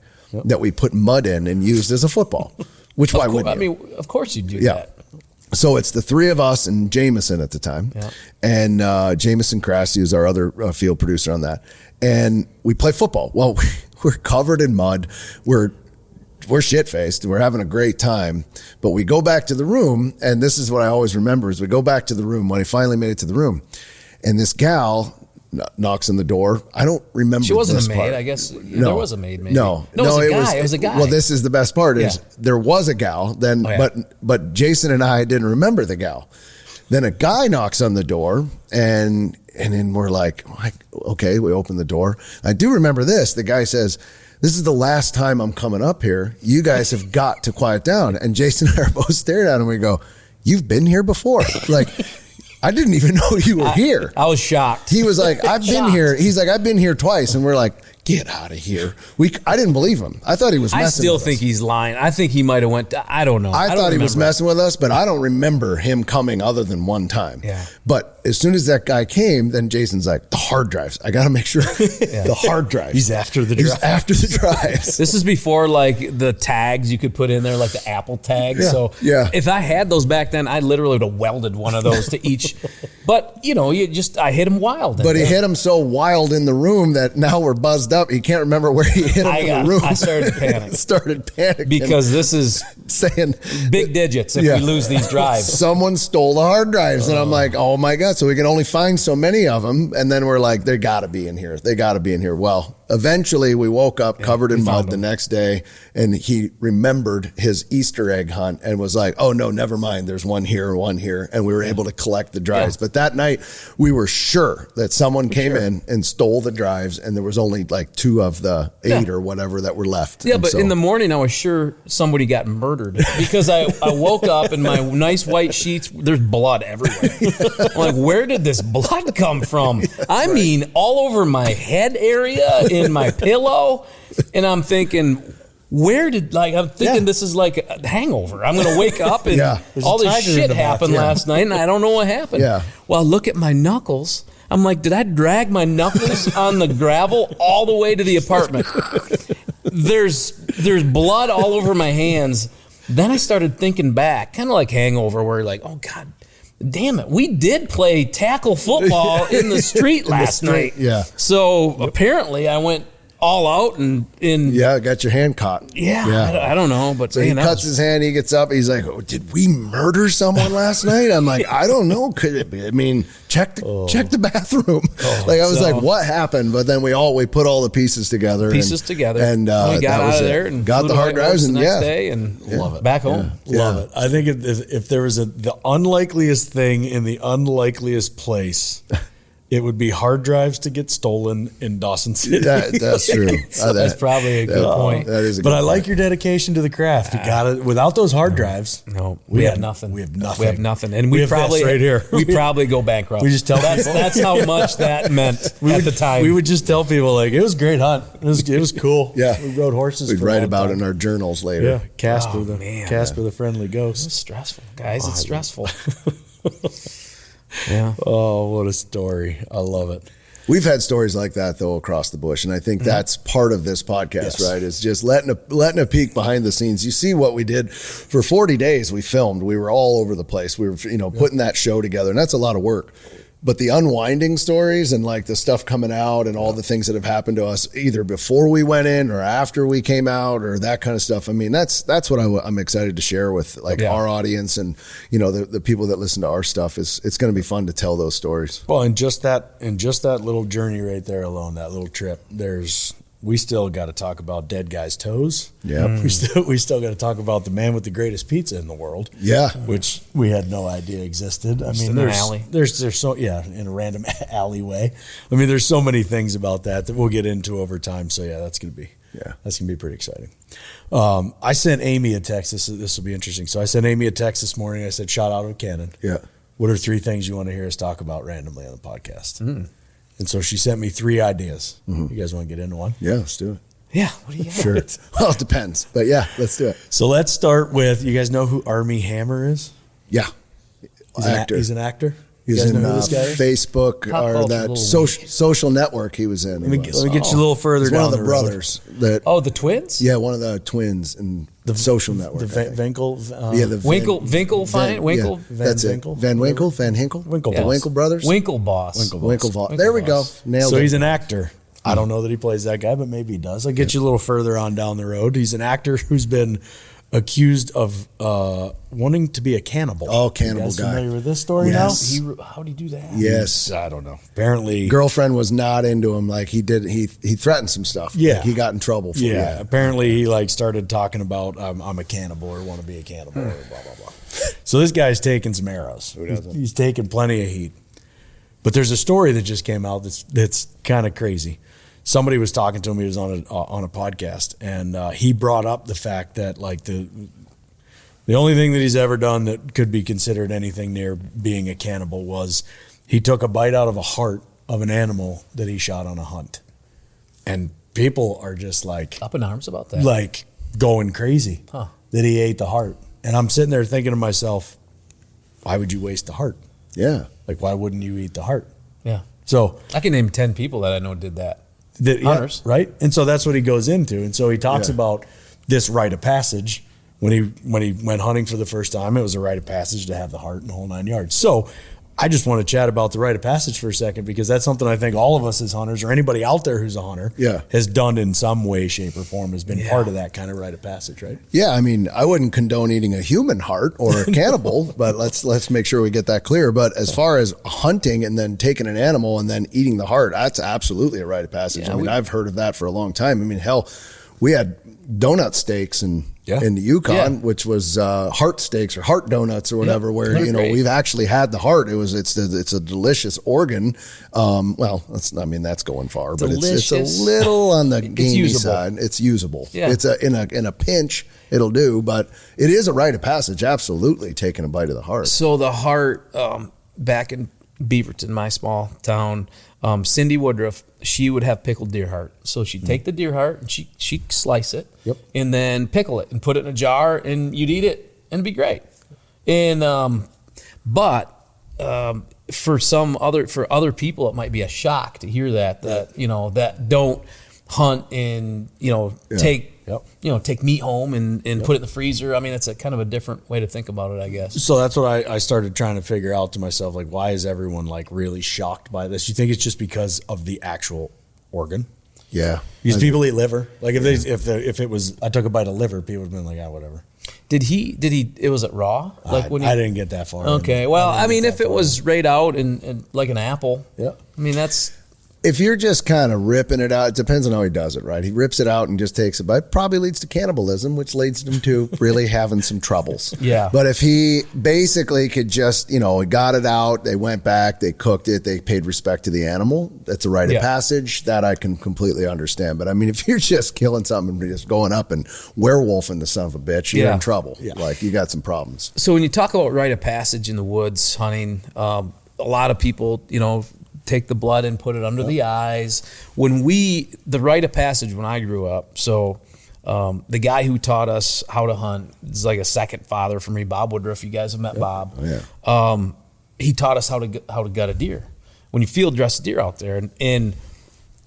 A: that we put mud in and used as a football. Which why wouldn't you?
C: I mean, of course you do that.
A: So it's the three of us and Jameson at the time. Yeah. And Jameson Crassy is our other field producer on that. And we play football. Well, we're covered in mud. We're shit-faced. We're having a great time. But we go back to the room, and this is what I always remember, is we go back to the room when I finally made it to the room. And this gal knocks on the door. I don't remember.
C: She wasn't
A: this
C: a maid,
A: part.
C: I guess. No. There was a maid, maybe.
A: No,
C: it was a guy.
A: Well, this is the best part is there was a gal then, but Jason and I didn't remember the gal. Then a guy knocks on the door, and then we're like, okay, we open the door. I do remember this. The guy says, "This is the last time I'm coming up here. You guys have got to quiet down." And Jason and I are both staring at him. We go, "You've been here before?" Like, I didn't even know you were here.
C: I was shocked.
A: He was like, I've been here. He's like, I've been here twice. And we're like, get out of here. I didn't believe him. I thought he was messing with us.
C: I still think he's lying. I think he might have went, I don't know.
A: I thought he was messing with us, but I don't remember him coming other than one time.
C: Yeah.
A: But as soon as that guy came, then Jason's like, the hard drives. I got to make sure the hard drives.
B: He's after the drives.
A: He's after the drives.
C: This is before like the tags you could put in there, like the Apple tags.
A: Yeah.
C: So if I had those back then, I literally would have welded one of those to each. But I hit him wild.
A: But he hit him so wild in the room that now we're buzzed up. He can't remember where he hit him in the room.
C: I started panicking. Because this is
A: saying
C: big digits if we lose these drives.
A: Someone stole the hard drives. And I'm like, oh my God. So we can only find so many of them. And then we're like, they got to be in here. They got to be in here. Well, eventually we woke up covered in mud the next day, and he remembered his Easter egg hunt and was like, oh no, never mind. There's one here. And we were able to collect the drives. But that night we were sure that someone came in and stole the drives, and there was only like 2 of the 8 or whatever that were left.
C: Yeah, but in the morning I was sure somebody got murdered because I woke up in my nice white sheets. There's blood everywhere. I'm like, where did this blood come from? I mean, all over my head area, in my pillow, and I'm thinking, this is like a hangover. I'm going to wake up and all this shit happened last night, and I don't know what happened.
A: Yeah.
C: Well, look at my knuckles. I'm like, did I drag my knuckles on the gravel all the way to the apartment? There's blood all over my hands. Then I started thinking back, kind of like hangover, where you're like, oh God, damn it, we did play tackle football in the street last night.
A: Yeah.
C: So apparently I went all out and
A: got your hand caught.
C: I don't know, but
A: so he cuts his hand. He gets up. He's like, oh, "Did we murder someone last night?" I'm like, "I don't know. Could it be? I mean, check the bathroom." I was like, "What happened?" But then we put all the pieces together.
C: And
A: we got
C: out of there and
A: got the hard drives
C: the next day and
B: love it.
C: Back home.
B: Love it. I think if there was the unlikeliest thing in the unlikeliest place, it would be hard drives to get stolen in Dawson City.
A: That's true.
C: That's probably a good point.
A: That is a
B: but
A: good
B: I like
A: point.
B: your dedication to the craft. You got it. Without those hard drives,
C: we have nothing.
B: We have nothing.
C: And
B: we
C: probably
B: this right here.
C: We probably go bankrupt.
B: We just tell people.
C: That's how much that meant at the time.
B: We would just tell people like, it was a great hunt. It was cool.
A: Yeah.
B: We rode horses.
A: We'd write about it in our journals later.
B: Yeah. Casper the friendly ghost.
C: It's stressful, guys. It's stressful.
B: Yeah. Oh, what a story. I love it.
A: We've had stories like that though across the bush, and I think that's part of this podcast, right? Is just letting a peek behind the scenes. You see what we did for 40 days. We filmed. We were all over the place. We were, putting that show together, and that's a lot of work. But the unwinding stories and like the stuff coming out and all the things that have happened to us either before we went in or after we came out or that kind of stuff. I mean, that's what I'm excited to share with like our audience and, you know, the people that listen to our stuff. It's going to be fun to tell those stories.
B: Well, and just that little journey right there alone, that little trip, we still got to talk about dead guys' toes.
A: Yeah.
B: We still got to talk about the man with the greatest pizza in the world.
A: Yeah.
B: Which we had no idea existed. I mean, there's so, in a random alleyway. I mean, there's so many things about that we'll get into over time. So yeah, that's going to be pretty exciting. I sent Amy a text. This will be interesting. So I sent Amy a text this morning. I said, shout out to Cannon.
A: Yeah.
B: What are 3 things you want to hear us talk about randomly on the podcast? And so she sent me 3 ideas. You guys want to get into one?
A: Yeah, let's do it.
C: Yeah. What do you got?
A: Sure. Well, it depends. But yeah, let's do it.
B: So let's start with, you guys know who Armie Hammer is?
A: Yeah.
B: He's an actor. You
A: He's
B: guys
A: in
B: know who this guy is?
A: Facebook or that social network he was in.
B: Let me get you a little further
A: He's
B: down
A: one of the brothers.
C: The twins?
A: Yeah, one of the twins in the social network.
B: The Winkle?
C: Winkle, fine? Winkle?
A: Yeah, that's it. Van Winkle? Van Hinkle?
B: Winkle
A: The Winkle brothers?
C: Winkle Boss.
A: Winkle. There we go. Nailed it.
B: So he's an actor. I don't know that he plays that guy, but maybe he does. I'll get you a little further on down the road. He's an actor who's been accused of wanting to be a cannibal.
A: Oh, cannibal
B: you guys
A: guy.
B: Familiar with this story
A: now?
C: How'd he do that?
A: Yes.
B: I don't know. Apparently,
A: girlfriend was not into him. Like he threatened some stuff.
B: Yeah.
A: Like he got in trouble for it.
B: Apparently he like started talking about I'm a cannibal or want to be a cannibal or blah blah blah. So this guy's taking some arrows. He's taking plenty of heat. But there's a story that just came out that's kind of crazy. Somebody was talking to him. He was on a podcast, and he brought up the fact that like the only thing that he's ever done that could be considered anything near being a cannibal was he took a bite out of a heart of an animal that he shot on a hunt, and people are just like
C: up in arms about that,
B: like going crazy that he ate the heart. And I'm sitting there thinking to myself, why would you waste the heart?
A: Yeah,
B: like why wouldn't you eat the heart?
C: Yeah.
B: So
C: I can name 10 people that I know did that. Hunters.
B: Yeah, right? And so that's what he goes into. And so he talks about this rite of passage. When he went hunting for the first time, it was a rite of passage to have the heart and the whole 9 yards. So I just want to chat about the rite of passage for a second, because that's something I think all of us as hunters, or anybody out there who's a hunter, has done in some way, shape, or form, has been part of that kind of rite of passage, right? Yeah,
A: I mean, I wouldn't condone eating a human heart or a cannibal, but let's make sure we get that clear. But as far as hunting and then taking an animal and then eating the heart, that's absolutely a rite of passage. I mean, I've heard of that for a long time. I mean, hell, we had donut steaks in the Yukon, which was heart steaks or heart donuts or whatever, where we've actually had the heart. It's a delicious organ. That's going far, but it's a little on the gamey side. It's usable. Yeah. It's in a pinch, it'll do, but it is a rite of passage. Absolutely, taking a bite of the heart.
C: So the heart, back in Beaverton, my small town, Cindy Woodruff, she would have pickled deer heart. So she'd take the deer heart and she'd slice it and then pickle it and put it in a jar, and you'd eat it and it'd be great. And for other people, it might be a shock to hear that that don't hunt and take meat home and put it in the freezer. I mean, it's a kind of a different way to think about it, I guess.
B: So that's what I started trying to figure out to myself, like, why is everyone like really shocked by this? You think it's just because of the actual organ?
A: Yeah.
B: Because people eat liver. Like if it was, I took a bite of liver, people would have been like, whatever.
C: Did he, was it raw?
B: Like I didn't get that far.
C: Okay. Well, I mean, if it was right out and like an apple, I mean, that's.
A: If you're just kind of ripping it out, it depends on how he does it, right? He rips it out and just takes a bite. Probably leads to cannibalism, which leads him to really having some troubles.
C: Yeah.
A: But if he basically could just, he got it out, they went back, they cooked it, they paid respect to the animal, that's a rite of passage. That I can completely understand. But I mean, if you're just killing something and just going up and werewolfing the son of a bitch, you're in trouble. Yeah. Like, you got some problems.
C: So when you talk about rite of passage in the woods, hunting, a lot of people, take the blood and put it under the eyes. The rite of passage when I grew up, so the guy who taught us how to hunt is like a second father for me, Bob Woodruff. You guys have met Bob. He taught us how to gut a deer. When you field dress a deer out there, and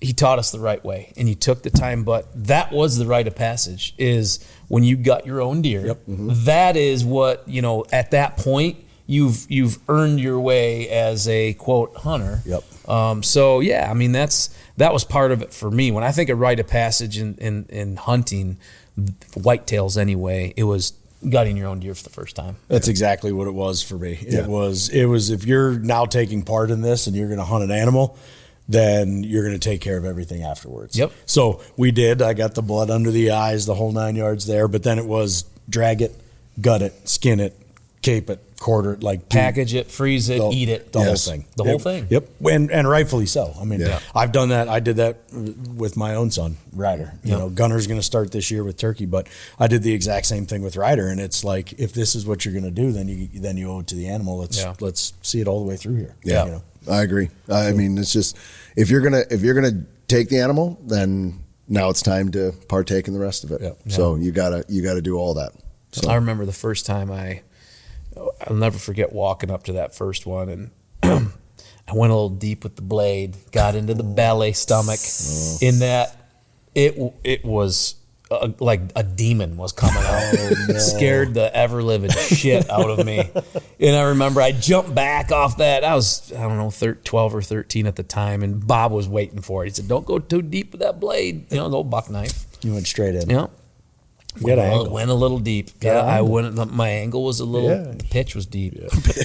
C: he taught us the right way, and you took the time, but that was the rite of passage, is when you gut your own deer. That is what, at that point, you've earned your way as a quote hunter.
B: Yep.
C: So yeah, I mean that was part of it for me. When I think of rite of passage in hunting, whitetails anyway, it was gutting your own deer for the first time.
B: That's exactly what it was for me. Yeah. It was if you're now taking part in this and you're going to hunt an animal, then you're going to take care of everything afterwards.
C: Yep.
B: So we did. I got the blood under the eyes, the whole 9 yards there. But then it was drag it, gut it, skin it, cape it, quarter it, like
C: package it, freeze it, eat it,
B: the whole thing.
C: The whole thing.
B: Yep. And rightfully so. I mean, I've done that. I did that with my own son, Ryder. You know, Gunner's going to start this year with turkey, but I did the exact same thing with Ryder. And it's like, if this is what you're going to do, then you owe it to the animal. Let's see it all the way through here.
A: Yeah.
B: You know?
A: I agree. I mean, it's just, if you're gonna take the animal, then now it's time to partake in the rest of it.
B: Yep.
A: So you gotta do all that. So.
C: I remember the first time I'll never forget walking up to that first one, and I went a little deep with the blade, got into the belly, stomach, in that it was like a demon was coming out. No. Scared the ever living shit out of me. And I remember I jumped back off that. I was, 12 or 13 at the time, and Bob was waiting for it. He said, "Don't go too deep with that blade." You know, the old buck knife.
B: You went straight in.
C: Yeah. Went a little deep. I went. My angle was a little. Yeah. The pitch was deep,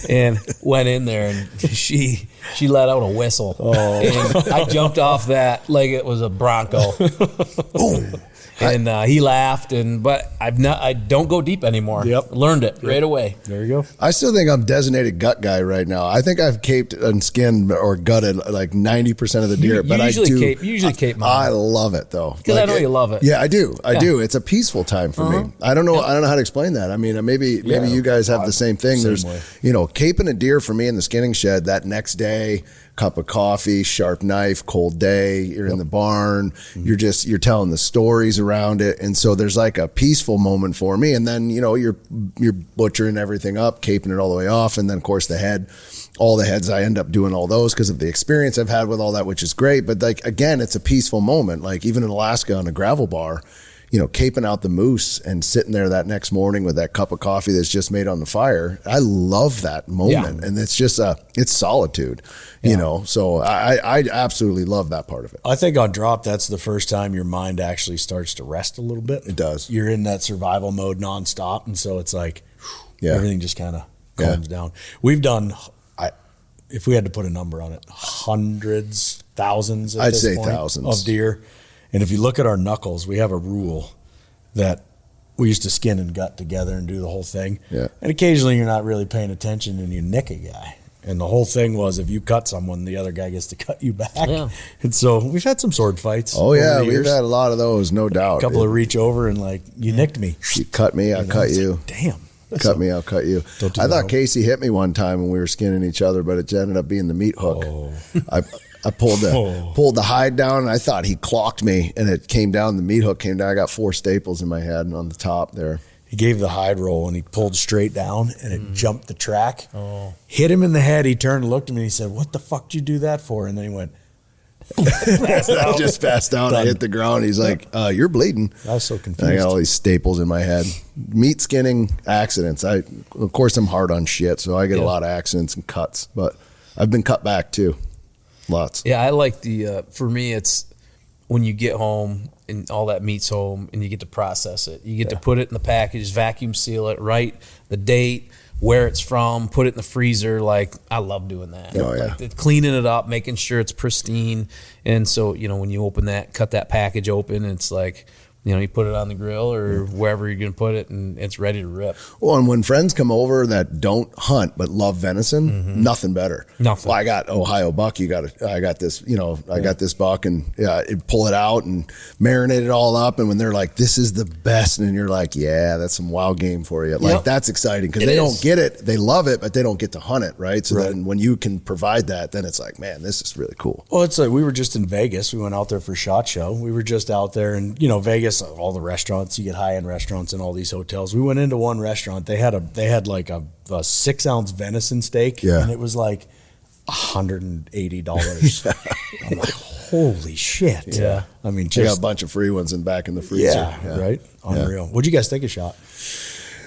C: and went in there, and she let out a whistle. And I jumped off that like it was a Bronco. Boom. And he laughed, but I don't go deep anymore.
B: Yep.
C: Learned it right away.
B: There you go.
A: I still think I'm designated gut guy right now. I think I've caped and skinned or gutted like 90% of the deer, but I do.
C: Usually cape mine.
A: I love it though.
C: Because I know you love it.
A: Yeah, I do. I do. It's a peaceful time for me. I don't know. I don't know how to explain that. I mean, maybe you guys have the same thing. There's, caping a deer for me in the skinning shed that next day. Cup of coffee, sharp knife, cold day, you're in the barn, you're telling the stories around it. And so there's like a peaceful moment for me. And then, you're butchering everything up, caping it all the way off. And then of course all the heads, I end up doing all those because of the experience I've had with all that, which is great. But like, again, it's a peaceful moment. Like even in Alaska on a gravel bar, caping out the moose and sitting there that next morning with that cup of coffee that's just made on the fire. I love that moment. And it's just it's solitude, so I absolutely love that part of it.
B: I think on drop, that's the first time your mind actually starts to rest a little bit.
A: It does.
B: You're in that survival mode nonstop. And so it's like, everything just kind of calms down. We've done, if we had to put a number on it, hundreds, thousands
A: I'd say thousands
B: of deer. And if you look at our knuckles, we have a rule that we used to skin and gut together and do the whole thing.
A: Yeah.
B: And occasionally you're not really paying attention and you nick a guy. And the whole thing was if you cut someone, the other guy gets to cut you back. Yeah. And so we've had some sword fights.
A: Oh, yeah. We've had a lot of those, no doubt.
B: A couple of reach over and like, you nicked me.
A: You cut me, I cut you.
B: Like, damn.
A: Cut me, I'll cut you. I thought Casey hit me one time when we were skinning each other, but it ended up being the meat hook. I pulled the hide down, and I thought he clocked me, and it came down. The meat hook came down. I got 4 staples in my head and on the top there.
B: He gave the hide roll, and he pulled straight down, and it jumped the track. Hit him in the head. He turned and looked at me, and he said, "What the fuck did you do that for?" And then he went,
A: I just passed out. I hit the ground. He's like, "You're bleeding."
B: I was so confused.
A: I got all these staples in my head. Meat skinning accidents. Of course, I'm hard on shit, so I get a lot of accidents and cuts. But I've been cut back too, lots.
C: Yeah, I like for me, it's when you get home and all that meat's home, and you get to process it. You get to put it in the package, vacuum seal it, write the date, where it's from, put it in the freezer. Like, I love doing that. Like, cleaning it up, making sure it's pristine. And so, when you open that, cut that package open, it's like, you put it on the grill or wherever you're going to put it, and it's ready to rip.
A: Well, and when friends come over that don't hunt but love venison, nothing better.
C: Nothing.
A: Well, I got Ohio buck. I got this. I got this buck, and pull it out and marinate it all up. And when they're like, "This is the best," and you're like, "Yeah, that's some wild game for you." Like that's exciting because they don't get it. They love it, but they don't get to hunt it, right? So then when you can provide that, then it's like, man, this is really cool.
B: Well, it's like we were just in Vegas. We went out there for SHOT Show. We were just out there, and Vegas. All the restaurants, you get high-end restaurants in all these hotels. We went into one restaurant. They had like a 6-ounce venison steak, and it was like $180. I'm like, holy shit!
A: Yeah,
B: I mean,
A: they got a bunch of free ones back in the freezer.
B: Yeah, right. Unreal. What'd you guys think of SHOT?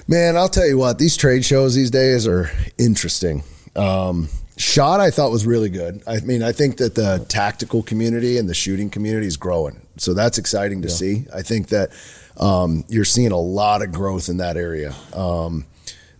A: Man, I'll tell you what, these trade shows these days are interesting. SHOT I thought was really good. I mean, I think that the tactical community and the shooting community is growing. So that's exciting to see. I think that you're seeing a lot of growth in that area.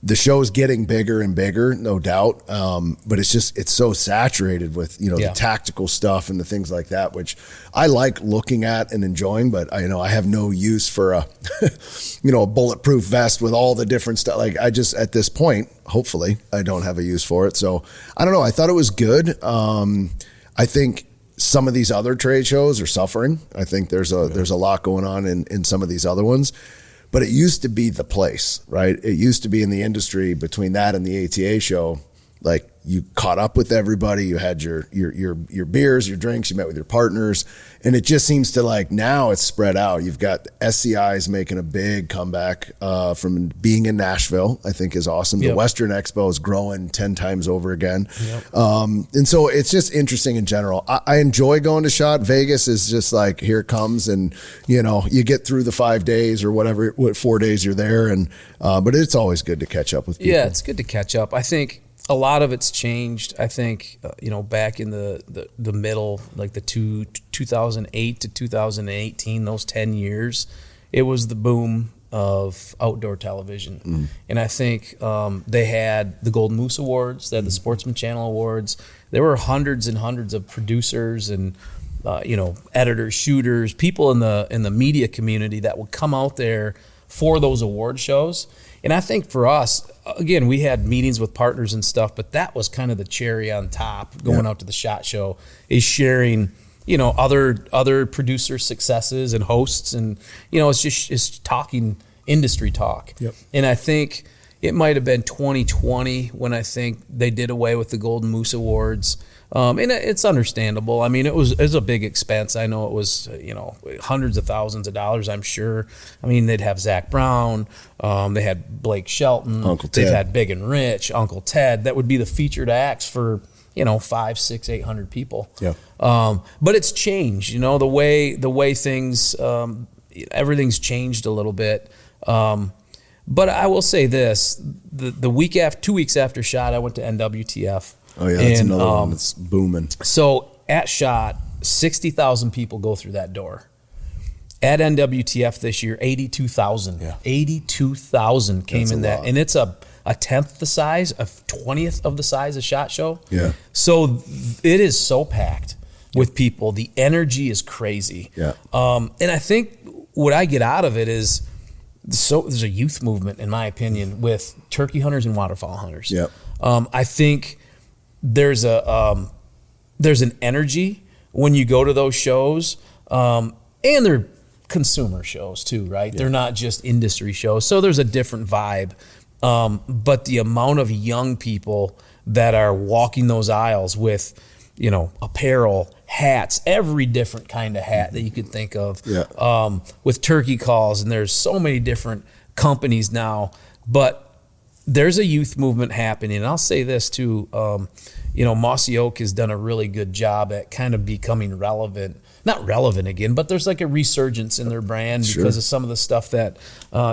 A: The show's getting bigger and bigger, no doubt. But it's so saturated with, the tactical stuff and the things like that, which I like looking at and enjoying, but I have no use for a, a bulletproof vest with all the different stuff. Like I just, at this point, hopefully I don't have a use for it. So I don't know. I thought it was good. I think some of these other trade shows are suffering. I think there's a lot going on in some of these other ones. But it used to be the place, right? It used to be in the industry between that and the ATA show. Like you caught up with everybody, you had your beers, your drinks, you met with your partners, and it just seems to like now it's spread out. You've got SCI's making a big comeback from being in Nashville, I think is awesome. The Western Expo is growing 10 times over again. And so it's just interesting in general. I enjoy going to SHOT. Vegas is just like, here it comes, and you get through the 5 days or whatever, 4 days you're there, and but it's always good to catch up with people.
C: Yeah, it's good to catch up. I think a lot of it's changed. I think, back in the middle, like the 2008 to 2018, those 10 years, it was the boom of outdoor television. And I think they had the Golden Moose Awards, they had the Sportsman Channel Awards. There were hundreds and hundreds of producers and editors, shooters, people in the media community that would come out there for those award shows. And I think for us, again, we had meetings with partners and stuff, but that was kind of the cherry on top going out to the SHOT Show, is sharing, other producer successes and hosts. And, it's talking industry talk. And I think it might have been 2020 when I think they did away with the Golden Moose Awards. And it's understandable. I mean, it was a big expense. I know it was, hundreds of thousands of dollars, I'm sure. I mean, they'd have Zach Brown. They had Blake Shelton.
A: Uncle Ted.
C: They've had Big and Rich, Uncle Ted. That would be the featured acts for, 500, 600, 800 people. But it's changed, the way things, everything's changed a little bit. But I will say this, the week after, 2 weeks after SHOT, I went to NWTF.
A: Oh yeah, that's another one that's booming.
C: So at SHOT, 60,000 people go through that door. At NWTF this year, 82,000. 82,000 came in that. And it's a 10th the size, a 20th of the size of SHOT Show. So it is so packed with people. The energy is crazy. And I think what I get out of it is, there's a youth movement, in my opinion, with turkey hunters and waterfowl hunters. I think there's an energy when you go to those shows, and they're consumer shows too, right? They're not just industry shows, so there's a different vibe. But the amount of young people that are walking those aisles with, apparel, hats, every different kind of hat that you could think of, with turkey calls, and there's so many different companies now, but there's a youth movement happening. And I'll say this too, Mossy Oak has done a really good job at kind of becoming relevant, not relevant again, but there's like a resurgence in their brand because of some of the stuff that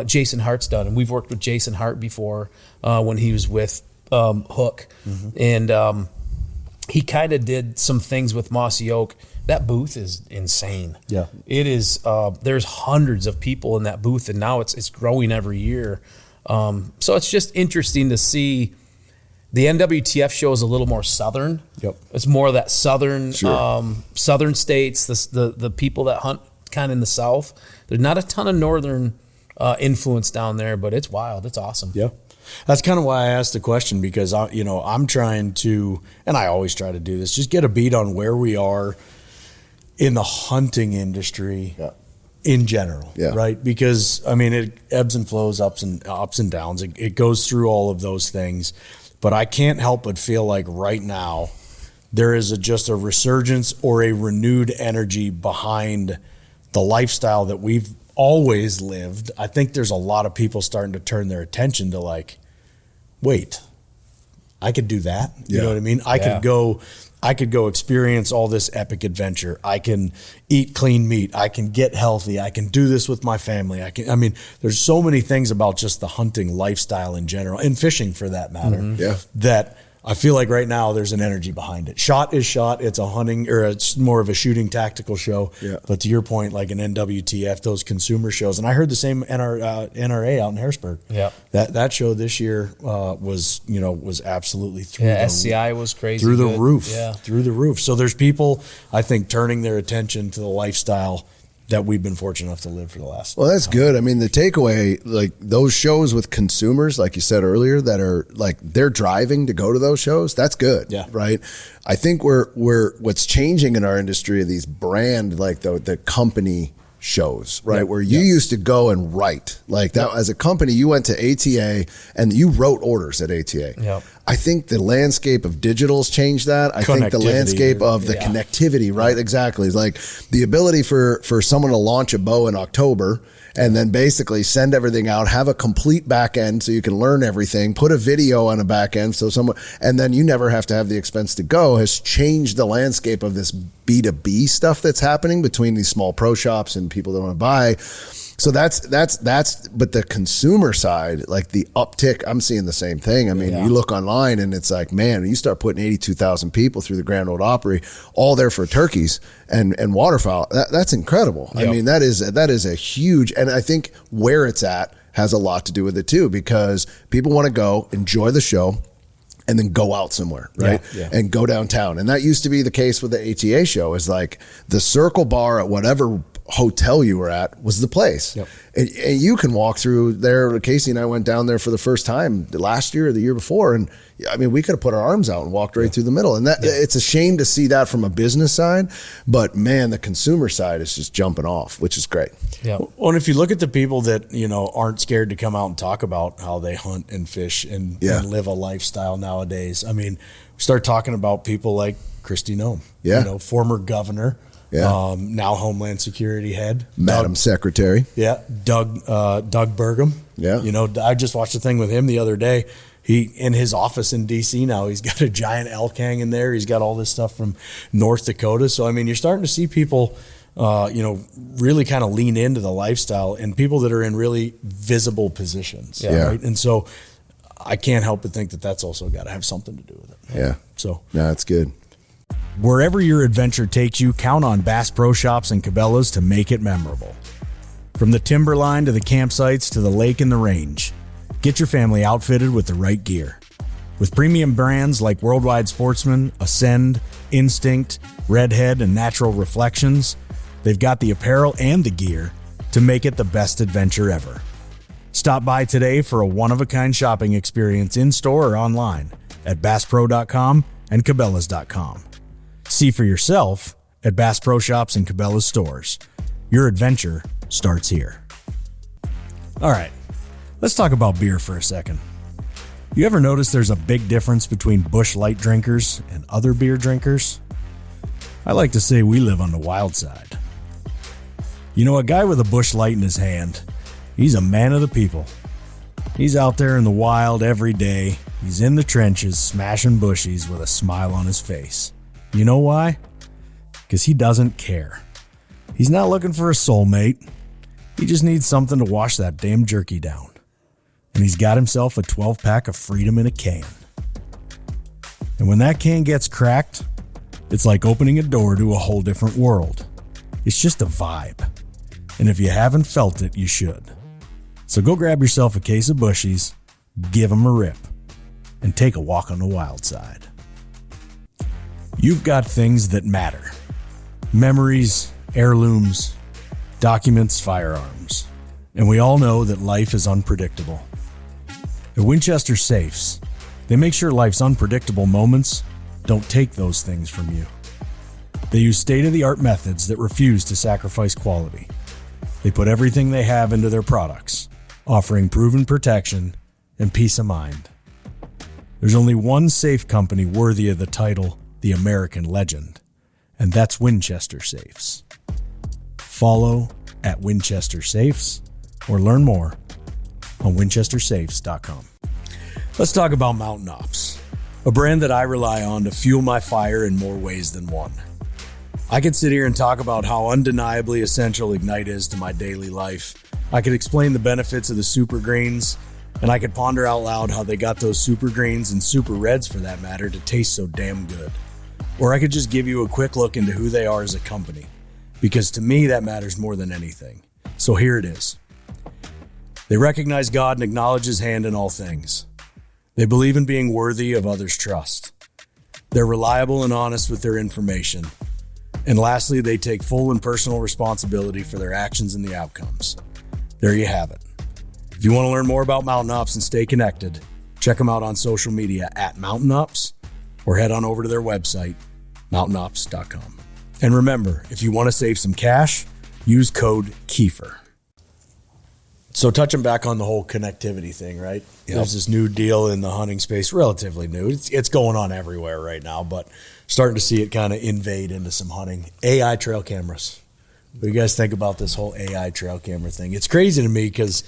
C: Jason Hart's done. And we've worked with Jason Hart before when he was with Hook. And he kind of did some things with Mossy Oak. That booth is insane. It is. There's hundreds of people in that booth, and now it's growing every year. So it's just interesting to see. The NWTF show is a little more southern. It's more of that southern, southern states. The people that hunt kind of in the south. There's not a ton of northern influence down there, but it's wild. It's awesome.
B: That's kind of why I asked the question, because I'm trying to, and I always try to do this, just get a beat on where we are in the hunting industry in general, right? Because it ebbs and flows, ups and downs. It goes through all of those things, but I can't help but feel like right now there is just a resurgence or a renewed energy behind the lifestyle that we've always lived. I think there's a lot of people starting to turn their attention to like, wait, I could do that. You know what I mean? I could go I could go experience all this epic adventure. I can eat clean meat. I can get healthy. I can do this with my family. There's so many things about just the hunting lifestyle in general, and fishing for that matter, that I feel like right now there's an energy behind it. Shot is shot. It's a hunting, or it's more of a shooting tactical show. Yeah. But to your point, like an NWTF, those consumer shows. And I heard the same NRA out in Harrisburg. Yeah. That show this year was absolutely through the roof.
C: SCI was crazy.
B: Through the roof. Yeah. Through the roof. So there's people, I think, turning their attention to the lifestyle that we've been fortunate enough to live for the last.
A: Well, that's good. I mean, the takeaway, like those shows with consumers, like you said earlier, that are like they're driving to go to those shows. That's good. Yeah. Right. I think what's changing in our industry are these brand, like the company shows, right? Where you used to go and write like that as a company, you went to ATA and you wrote orders at ATA. Yep. I think the landscape of digital's changed that. I think the landscape of the connectivity, right? Exactly. Like the ability for someone to launch a bow in October and then basically send everything out, have a complete back end so you can learn everything, put a video on a back end and then you never have to have the expense to go, has changed the landscape of this B2B stuff that's happening between these small pro shops and people that want to buy. So that's, but the consumer side, like the uptick, I'm seeing the same thing. I mean, you look online and it's like, man, you start putting 82,000 people through the Grand Ole Opry, all there for turkeys and waterfowl. That's incredible. Yep. I mean, that is a huge, and I think where it's at has a lot to do with it too, because people want to go enjoy the show and then go out somewhere, right? Yeah. And go downtown. And that used to be the case with the ATA show, is like the Circle Bar at whatever hotel you were at was the place. Yep. And you can walk through there. Casey and I went down there for the first time last year or the year before. And I mean, we could have put our arms out and walked right through the middle. And it's a shame to see that from a business side, but man, the consumer side is just jumping off, which is great.
B: Yeah. Well, and if you look at the people that, aren't scared to come out and talk about how they hunt and fish and live a lifestyle nowadays. I mean, we start talking about people like Kristi Noem, former governor. Yeah. Now Homeland Security head,
A: Madam Secretary.
B: Yeah. Doug Burgum. Yeah. I just watched a thing with him the other day. He, in his office in DC now, he's got a giant elk hanging there. He's got all this stuff from North Dakota. So, I mean, you're starting to see people, really kind of lean into the lifestyle, and people that are in really visible positions. Yeah. Right. And so I can't help but think that that's also got to have something to do with it.
A: Yeah.
B: So,
A: no, that's good.
B: Wherever your adventure takes you, count on Bass Pro Shops and Cabela's to make it memorable. From the timberline to the campsites to the lake and the range, get your family outfitted with the right gear. With premium brands like Worldwide Sportsman, Ascend, Instinct, Redhead, and Natural Reflections, they've got the apparel and the gear to make it the best adventure ever. Stop by today for a one-of-a-kind shopping experience in-store or online at BassPro.com and Cabela's.com. See for yourself at Bass Pro Shops and Cabela's stores. Your adventure starts here. All right, let's talk about beer for a second. You ever notice there's a big difference between Busch Light drinkers and other beer drinkers? I like to say we live on the wild side. A guy with a Busch Light in his hand, he's a man of the people. He's out there in the wild every day. He's in the trenches smashing bushies with a smile on his face. You know why? Because he doesn't care. He's not looking for a soulmate. He just needs something to wash that damn jerky down. And he's got himself a 12-pack of Freedom in a can. And when that can gets cracked, it's like opening a door to a whole different world. It's just a vibe. And if you haven't felt it, you should. So go grab yourself a case of bushies, give them a rip, and take a walk on the wild side. You've got things that matter. Memories, heirlooms, documents, firearms. And we all know that life is unpredictable. At Winchester Safes, they make sure life's unpredictable moments don't take those things from you. They use state-of-the-art methods that refuse to sacrifice quality. They put everything they have into their products, offering proven protection and peace of mind. There's only one safe company worthy of the title the American legend, and that's Winchester Safes. Follow at Winchester Safes or learn more on winchestersafes.com. Let's talk about mountain ops. a brand that I rely on to fuel my fire in more ways than one. I could sit here and talk about how undeniably essential Ignite is to my daily life. I could explain the benefits of the super greens, and I could ponder out loud how they got those super greens and super reds for that matter to taste so damn good. Or I could just give you a quick look into who they are as a company, because to me that matters more than anything. So here it is. They recognize God and acknowledge His hand in all things. They believe in being worthy of others' trust. They're reliable and honest with their information. And lastly, they take full and personal responsibility for their actions and the outcomes. There you have it. If you want to learn more about Mountain Ops and stay connected, check them out on social media at Mountain Ops or head on over to their website, mountainops.com. And remember, if you want to save some cash, use code Keefer. So touching back on the whole connectivity thing, right? Yep. There's this new deal in the hunting space, relatively new. It's going on everywhere right now, but starting to see it kind of invade into some hunting. AI trail cameras. What do you guys think about this whole AI trail camera thing? It's crazy to me because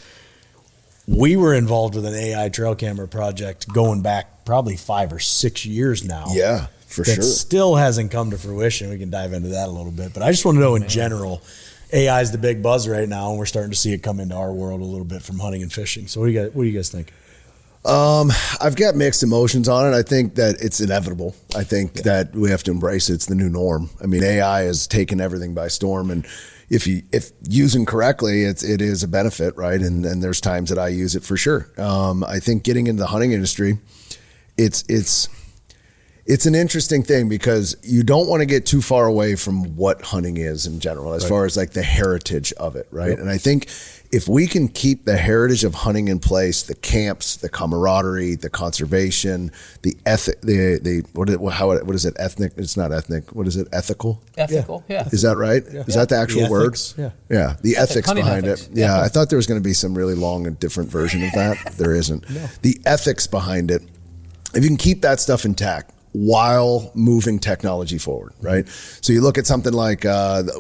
B: we were involved with an AI trail camera project going back probably 5 or 6 years now.
A: Yeah, for sure.
B: That still hasn't come to fruition. We can dive into that a little bit. But I just want to know in general, AI is the big buzz right now, and we're starting to see it come into our world a little bit from hunting and fishing. So what do you guys think?
A: I've got mixed emotions on it. I think that it's inevitable. I think that we have to embrace it. It's the new norm. I mean, AI has taken everything by storm, and if using correctly, it is a benefit, right? And there's times that I use it for sure. I think getting into the hunting industry, it's an interesting thing because you don't want to get too far away from what hunting is in general, as far as like the heritage of it, right? Yep. And I think if we can keep the heritage of hunting in place, the camps, the camaraderie, the conservation, the ethic, what is it? Ethnic? It's not ethnic. What is it? Ethical?
C: Ethical, yeah.
A: Is that right? Yeah. Is that the actual word? Yeah. The ethics behind
C: ethics.
A: it. Yeah. I thought there was going to be some really long and different version of that. There isn't. No. The ethics behind it. If you can keep that stuff intact while moving technology forward, right? So you look at something like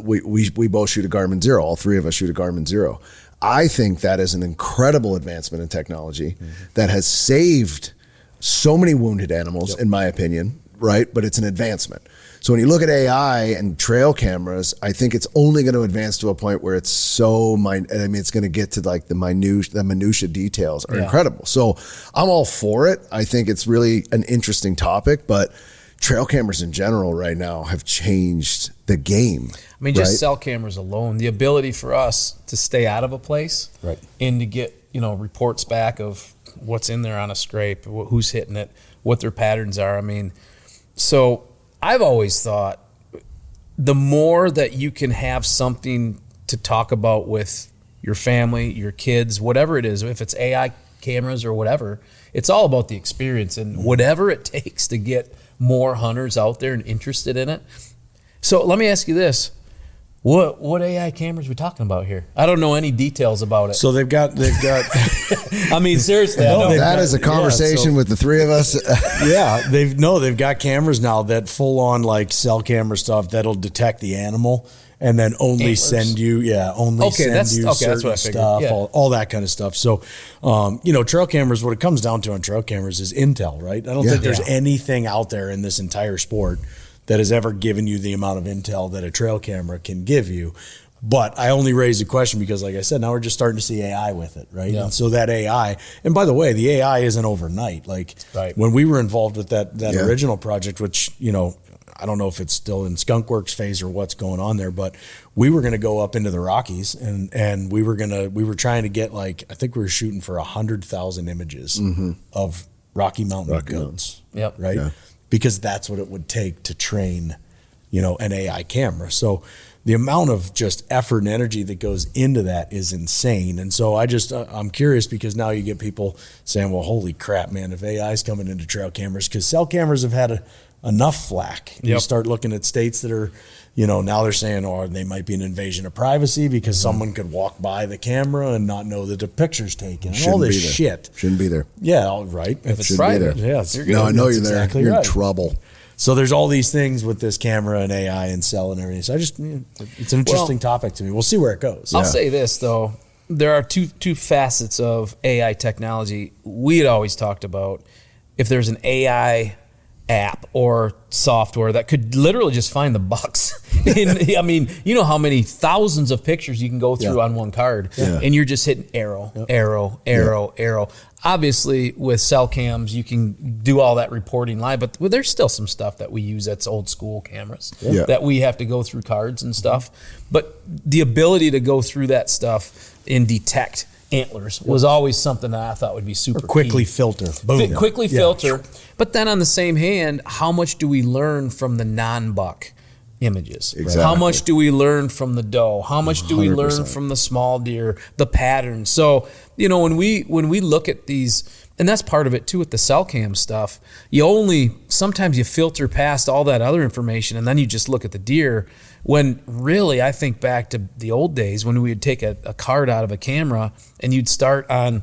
A: we both shoot a Garmin Zero. All three of us shoot a Garmin Zero. I think that is an incredible advancement in technology that has saved so many wounded animals, in my opinion, right? But it's an advancement. So when you look at AI and trail cameras, I think it's only going to advance to a point where it's so it's going to get to like the minutia details are incredible. So I'm all for it. I think it's really an interesting topic, but trail cameras in general right now have changed the game.
C: I mean, just cell cameras alone, the ability for us to stay out of a place and to get, reports back of what's in there on a scrape, who's hitting it, what their patterns are. I mean, so I've always thought the more that you can have something to talk about with your family, your kids, whatever it is, if it's AI cameras or whatever, it's all about the experience and whatever it takes to get more hunters out there and interested in it. So let me ask you this. What AI cameras are we talking about here? I don't know any details about it.
B: So they've got
C: I mean, seriously,
A: that is a conversation with the three of us.
B: They've got cameras now that full on like cell camera stuff that'll detect the animal and then only send you certain stuff, all that kind of stuff. So, trail cameras, what it comes down to on trail cameras is intel, right? I don't think there's anything out there in this entire sport that has ever given you the amount of intel that a trail camera can give you. But I only raise the question because, like I said, now we're just starting to see AI with it, right? Yeah. And so that AI, and by the way, the AI isn't overnight. Like when we were involved with that original project, which, I don't know if it's still in skunkworks phase or what's going on there, but we were going to go up into the Rockies and we were trying to get I think we were shooting for 100,000 images of Rocky Mountain goats.
C: Yep.
B: Right. Yeah. Because that's what it would take to train, an AI camera. So the amount of just effort and energy that goes into that is insane. And so I'm curious because now you get people saying, well, holy crap, man, if AI is coming into trail cameras, because cell cameras have had enough flack. Yep. You start looking at states that are, now they're saying, they might be an invasion of privacy because someone could walk by the camera and not know that the picture's taken. And all this shit.
A: Shouldn't be there.
B: Yeah, all right.
C: If it's private.
B: Yeah,
A: I know you're there. You're in trouble.
B: So there's all these things with this camera and AI and cell and everything. So it's an interesting topic to me. We'll see where it goes.
C: I'll say this, though. There are two facets of AI technology. We had always talked about if there's an AI app or software that could literally just find the bucks. I mean, you know how many thousands of pictures you can go through on one card, and you're just hitting arrow, arrow. Obviously, with cell cams, you can do all that reporting live, but there's still some stuff that we use that's old school cameras that we have to go through cards and stuff. But the ability to go through that stuff and detect antlers was always something that I thought would be super
B: quickly
C: key.
B: Filter. Boom.
C: Quickly filter. But then on the same hand, how much do we learn from the non-buck images?
A: Exactly.
C: How much do we learn from the doe? How much do we
A: 100%.
C: learn from the small deer, the patterns? So, you know, when we look at these, and that's part of it too with the cell cam stuff, sometimes you filter past all that other information and then you just look at the deer. When really, I think back to the old days when we would take a card out of a camera and you'd start on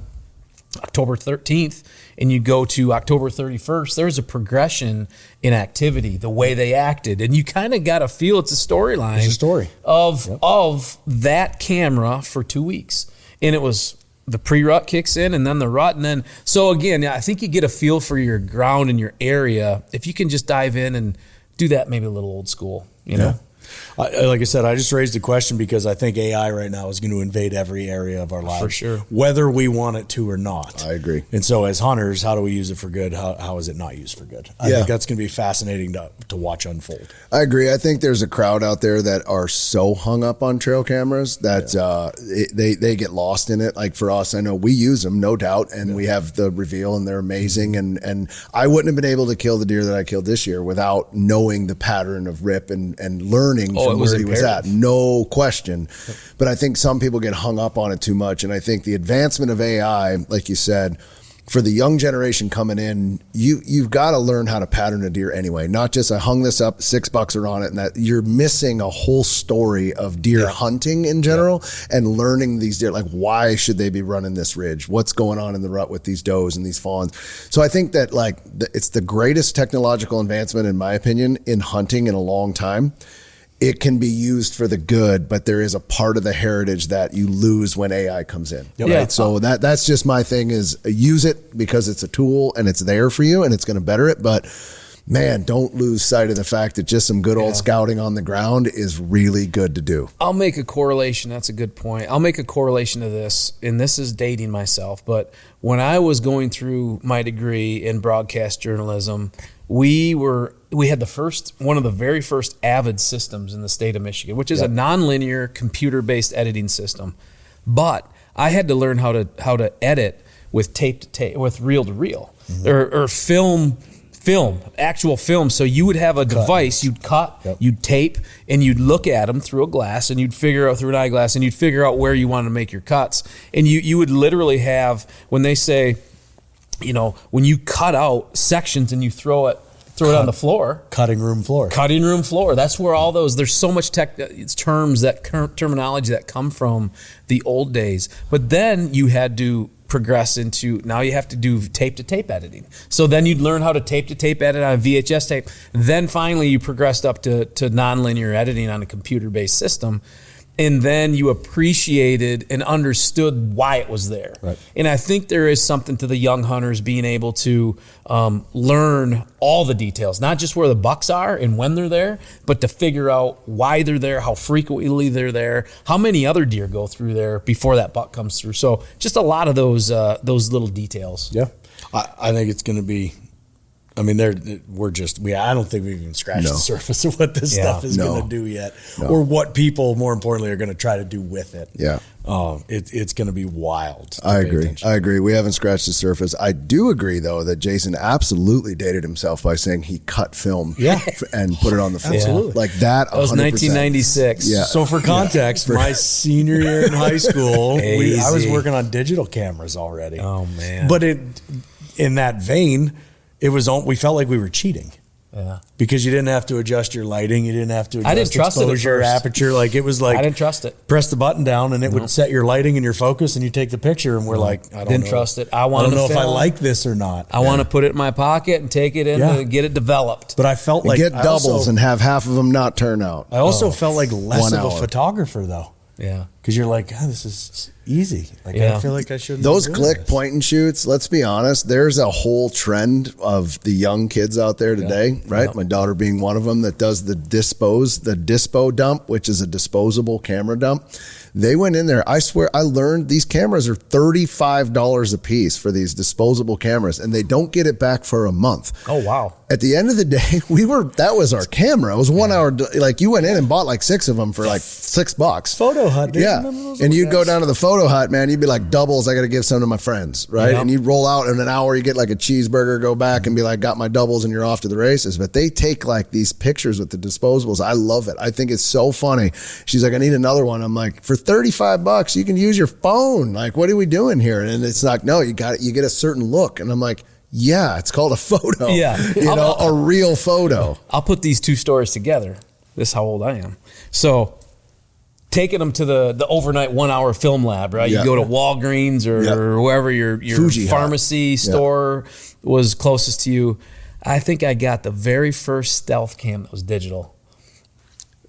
C: October 13th and you go to October 31st, there's a progression in activity, the way they acted. And you kind of got to feel it's a storyline.
B: It's a story.
C: Of that camera for 2 weeks. And it was the pre-rut kicks in and then the rut. And then, so again, I think you get a feel for your ground and your area if you can just dive in and do that maybe a little old school, you know?
B: Like I said, I just raised the question because I think AI right now is going to invade every area of our lives.
C: For sure.
B: Whether we want it to or not.
A: I agree.
B: And so as hunters, how do we use it for good? How is it not used for good? I think that's going to be fascinating to watch unfold.
A: I agree. I think there's a crowd out there that are so hung up on trail cameras that they get lost in it. Like for us, I know we use them, no doubt, and we have the reveal and they're amazing. And I wouldn't have been able to kill the deer that I killed this year without knowing the pattern of rip and learning from where he was at. No question. But I think some people get hung up on it too much. And I think the advancement of AI, like you said, for the young generation coming in, you've got to learn how to pattern a deer anyway. Not just I hung this up, $6 are on it, and that you're missing a whole story of deer hunting in general and learning these deer. Like, why should they be running this ridge? What's going on in the rut with these does and these fawns? So I think that it's the greatest technological advancement, in my opinion, in hunting in a long time. It can be used for the good, but there is a part of the heritage that you lose when AI comes in.
B: Yep.
A: Right? So that's just my thing is use it because it's a tool and it's there for you and it's going to better it. But man, don't lose sight of the fact that just some good old scouting on the ground is really good to do.
C: I'll make a correlation. That's a good point. I'll make a correlation to this, and this is dating myself, but when I was going through my degree in broadcast journalism, we had one of the very first Avid systems in the state of Michigan, which is a nonlinear computer-based editing system. But I had to learn how to edit with tape to tape, with reel to reel, or film, actual film. So you would have a device, you'd cut, you'd tape, and you'd look at them through a glass, and you'd figure out through an eyeglass, and you'd figure out where you wanted to make your cuts. And you would literally have, when they say, you know, when you cut out sections and you throw it on the floor.
B: Cutting room floor.
C: That's where all those, there's so much terminology that come from the old days. But then you had to progress into, now you have to do tape to tape editing. So then you'd learn how to tape to tape edit on a VHS tape. Then finally you progressed up to nonlinear editing on a computer based system. And then you appreciated and understood why it was there. Right. And I think there is something to the young hunters being able to learn all the details, not just where the bucks are and when they're there, but to figure out why they're there, how frequently they're there, how many other deer go through there before that buck comes through. So just a lot of those little details.
B: Yeah, I think it's going to be. I mean, I don't think we've even scratched the surface of what this stuff is going to do yet, or what people, more importantly, are going to try to do with it. Yeah. It's going to be wild.
A: I agree. We haven't scratched the surface. I do agree, though, that Jason absolutely dated himself by saying he cut film and put it on the floor.
B: Absolutely.
A: Like that.
C: That was 1996.
A: Yeah.
B: So for context, my senior year in high school, I was working on digital cameras already.
C: Oh, man.
B: But in that vein, we felt like we were cheating. Yeah. Because you didn't have to adjust your lighting, you didn't have to adjust exposure, aperture. Like it was like
C: I didn't trust it.
B: Press the button down and it would set your lighting and your focus and you take the picture and we're like, I don't know.
C: Trust it.
B: I don't know if I like this or not.
C: I want to put it in my pocket and take it in to get it developed.
B: But I felt like
A: get doubles and have half of them not turn out.
B: I also felt like less of a photographer though.
C: Yeah.
B: Because you're like, God, this is easy. Like, I feel like I shouldn't.
A: Those click point and shoots, let's be honest, there's a whole trend of the young kids out there today, right? My daughter being one of them that does the dispo dump, which is a disposable camera dump. They went in there. I swear, I learned these cameras are $35 a piece for these disposable cameras, and they don't get it back for a month.
C: Oh, wow.
A: At the end of the day, that was our camera. It was 1 hour. Like, you went in and bought like 6 of them for like $6.
B: Photo hut.
A: Yeah. And you'd go down to the photo hut, man. You'd be like, doubles, I got to give some to my friends, right? And you'd roll out in an hour, you get like a cheeseburger, go back and be like, got my doubles, and you're off to the races. But they take like these pictures with the disposables. I love it. I think it's so funny. She's like, I need another one. I'm like, for $35, you can use your phone. Like, what are we doing here? And it's like, no, you get a certain look. And I'm like, yeah, it's called a photo.
C: Yeah.
A: A real photo.
C: I'll put these two stories together. This is how old I am. So taking them to the overnight 1 hour film lab, right? You go to Walgreens or wherever your pharmacy store was closest to you. I think I got the very first stealth cam that was digital.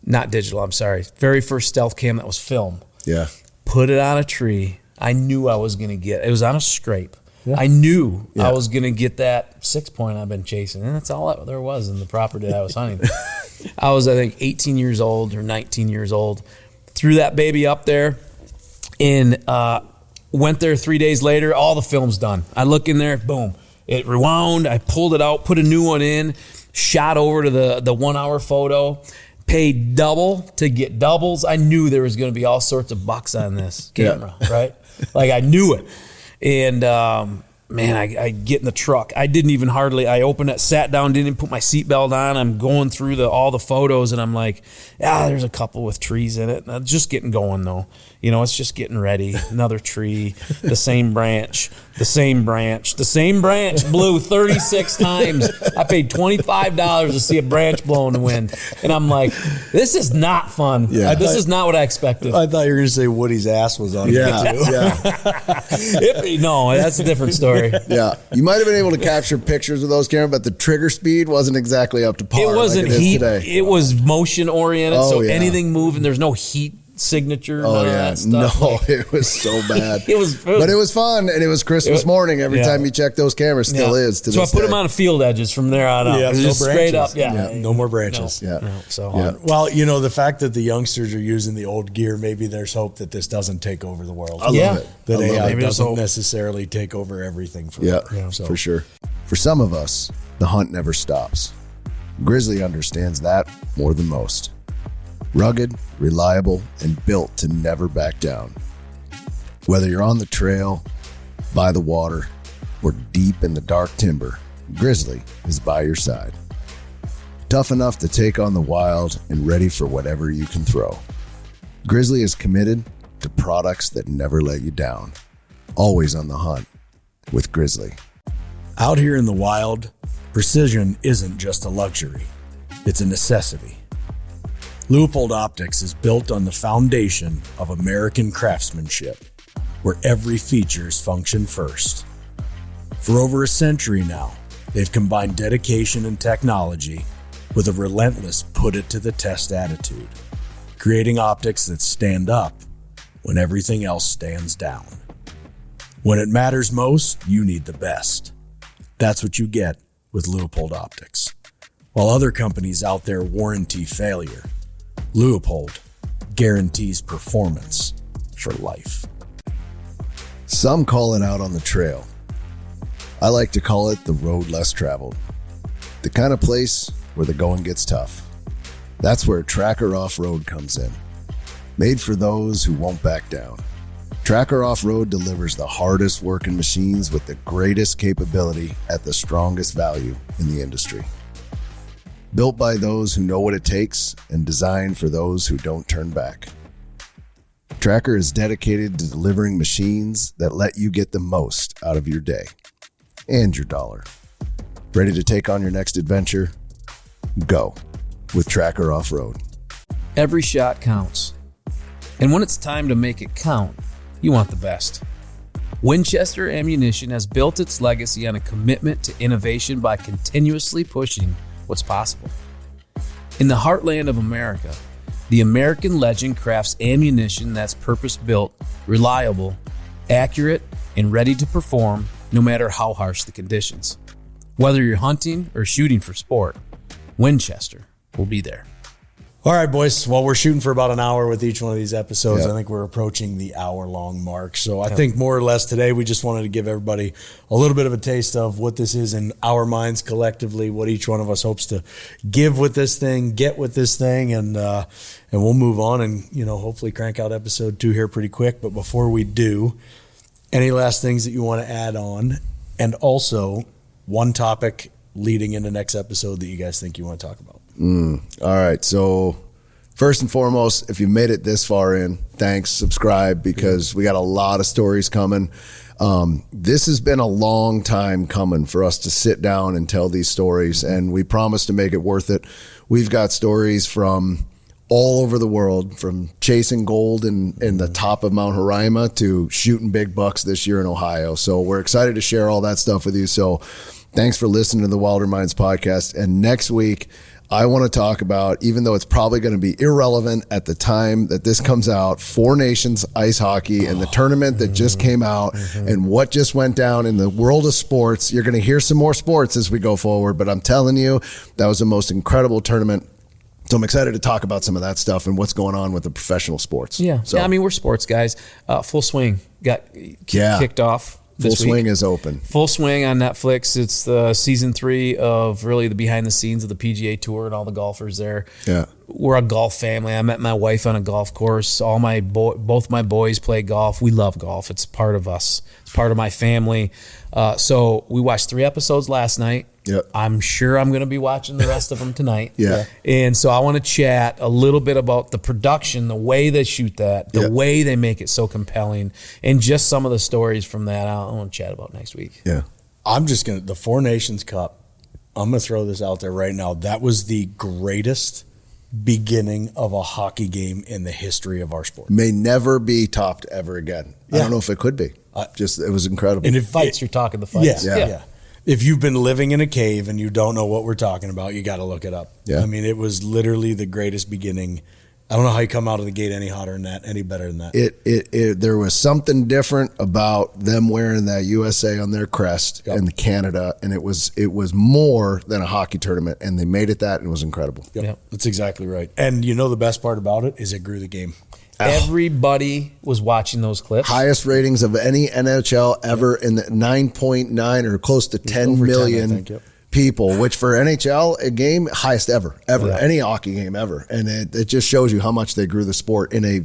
C: Not digital, I'm sorry. Very first stealth cam that was film.
A: Yeah.
C: Put it on a tree. I knew I was going to get it. Was on a scrape. Yeah. I knew I was going to get that 6-point I've been chasing. And that's all there was in the property that I was hunting. I was, I think, 18 years old or 19 years old. Threw that baby up there and went there 3 days later. All the film's done. I look in there, boom. It rewound. I pulled it out, put a new one in, shot over to the 1 hour photo. Paid double to get doubles. I knew there was going to be all sorts of bucks on this camera, right? Like, I knew it. And, man, I get in the truck. I didn't even I opened it, sat down, didn't even put my seatbelt on. I'm going through all the photos, and I'm like, there's a couple with trees in it. And I'm just getting going, though. You know, it's just getting ready. Another tree, the same branch blew 36 times. I paid $25 to see a branch blow in the wind. And I'm like, this is not fun. Yeah. This is not what I expected.
B: I thought you were going to say Woody's ass was on it, too.
C: No, that's a different story.
A: Yeah. You might have been able to capture pictures with those cameras, but the trigger speed wasn't exactly up to par.
C: It wasn't
A: like
C: heat.
A: Today.
C: It was motion oriented. Anything moving, there's no heat signature.
A: Oh yeah, it was so bad. But it was fun, and it was Christmas morning every time you check those cameras. Still is to
C: so
A: this
C: I put
A: day.
C: them on field edges from there on out.
B: Yeah, no
C: just straight up.
B: No more branches. Well, you know, the fact that the youngsters are using the old gear, maybe there's hope that this doesn't take over the world.
A: I love it.
B: That AI doesn't necessarily take over everything.
A: For sure. For some of us, the hunt never stops. Grizzly understands that more than most. Rugged, reliable, and built to never back down. Whether you're on the trail, by the water, or deep in the dark timber, Grizzly is by your side. Tough enough to take on the wild and ready for whatever you can throw. Grizzly is committed to products that never let you down. Always on the hunt with Grizzly.
B: Out here in the wild, precision isn't just a luxury. It's a necessity. Leupold Optics is built on the foundation of American craftsmanship, where every features function first. For over a century now, they've combined dedication and technology with a relentless put-it-to-the-test attitude, creating optics that stand up when everything else stands down. When it matters most, you need the best. That's what you get with Leupold Optics. While other companies out there warranty failure, Leupold guarantees performance for life.
A: Some call it out on the trail. I like to call it the road less traveled. The kind of place where the going gets tough. That's where Tracker Off-Road comes in. Made for those who won't back down. Tracker Off-Road delivers the hardest working machines with the greatest capability at the strongest value in the industry. Built by those who know what it takes and designed for those who don't turn back. Tracker is dedicated to delivering machines that let you get the most out of your day and your dollar. Ready to take on your next adventure? Go with Tracker Off-Road.
C: Every shot counts. And when it's time to make it count, you want the best. Winchester Ammunition has built its legacy on a commitment to innovation by continuously pushing what's possible. In the heartland of America, The American legend crafts ammunition that's purpose-built, reliable, accurate, and ready to perform no matter how harsh the conditions. Whether you're hunting or shooting for sport, Winchester will be there.
B: All right, boys. Well, we're shooting for about an hour with each one of these episodes. I think we're approaching the hour-long mark. So I think more or less today we just wanted to give everybody a little bit of a taste of what this is in our minds collectively, what each one of us hopes to give with this thing, get with this thing, and we'll move on and, hopefully crank out episode 2 here pretty quick. But before we do, any last things that you want to add on? And also one topic leading into next episode that you guys think you want to talk about.
A: All right. So first and foremost, if you made it this far in, thanks, subscribe, because we got a lot of stories coming. This has been a long time coming for us to sit down and tell these stories, and we promise to make it worth it. We've got stories from all over the world, from chasing gold in the top of Mount Roraima to shooting big bucks this year in Ohio. So we're excited to share all that stuff with you. So thanks for listening to the Wilder Minds podcast. And next week, I want to talk about, even though it's probably going to be irrelevant at the time that this comes out, Four Nations ice hockey and the tournament that just came out and what just went down in the world of sports. You're going to hear some more sports as we go forward, but I'm telling you, that was the most incredible tournament. So I'm excited to talk about some of that stuff and what's going on with the professional sports.
C: Yeah.
A: So,
C: I mean, we're sports guys. Full Swing got kicked off.
A: Full Swing is open.
C: Full Swing on Netflix. It's the season 3 of really the behind the scenes of the PGA Tour and all the golfers there.
A: Yeah.
C: We're a golf family. I met my wife on a golf course. Both my boys play golf. We love golf. It's part of us. It's part of my family. So we watched 3 episodes last night.
A: Yep.
C: I'm sure I'm going to be watching the rest of them tonight.
A: Yeah.
C: And so I want to chat a little bit about the production, the way they shoot that, the way they make it so compelling, and just some of the stories from that I want to chat about next week.
A: Yeah.
B: I'm just going to, the Four Nations Cup, I'm going to throw this out there right now. That was the greatest beginning of a hockey game in the history of our sport.
A: May never be topped ever again. I don't know if it could be. It was incredible.
B: And if
C: Fights, you're talking the fights.
B: Yeah. If you've been living in a cave and you don't know what we're talking about, you got to look it up.
A: Yeah.
B: I mean, it was literally the greatest beginning. I don't know how you come out of the gate any hotter than that, any better than that.
A: There was something different about them wearing that USA on their crest and Canada, and it was more than a hockey tournament, and they made it that, and it was incredible.
B: Yep. That's exactly right. And the best part about it is it grew the game.
C: Everybody was watching those clips.
A: Highest ratings of any NHL ever in the 9.9 or close to 10 million
B: 10, I think,
A: people, which for NHL, a game, highest ever, any hockey game ever. And it just shows you how much they grew the sport in a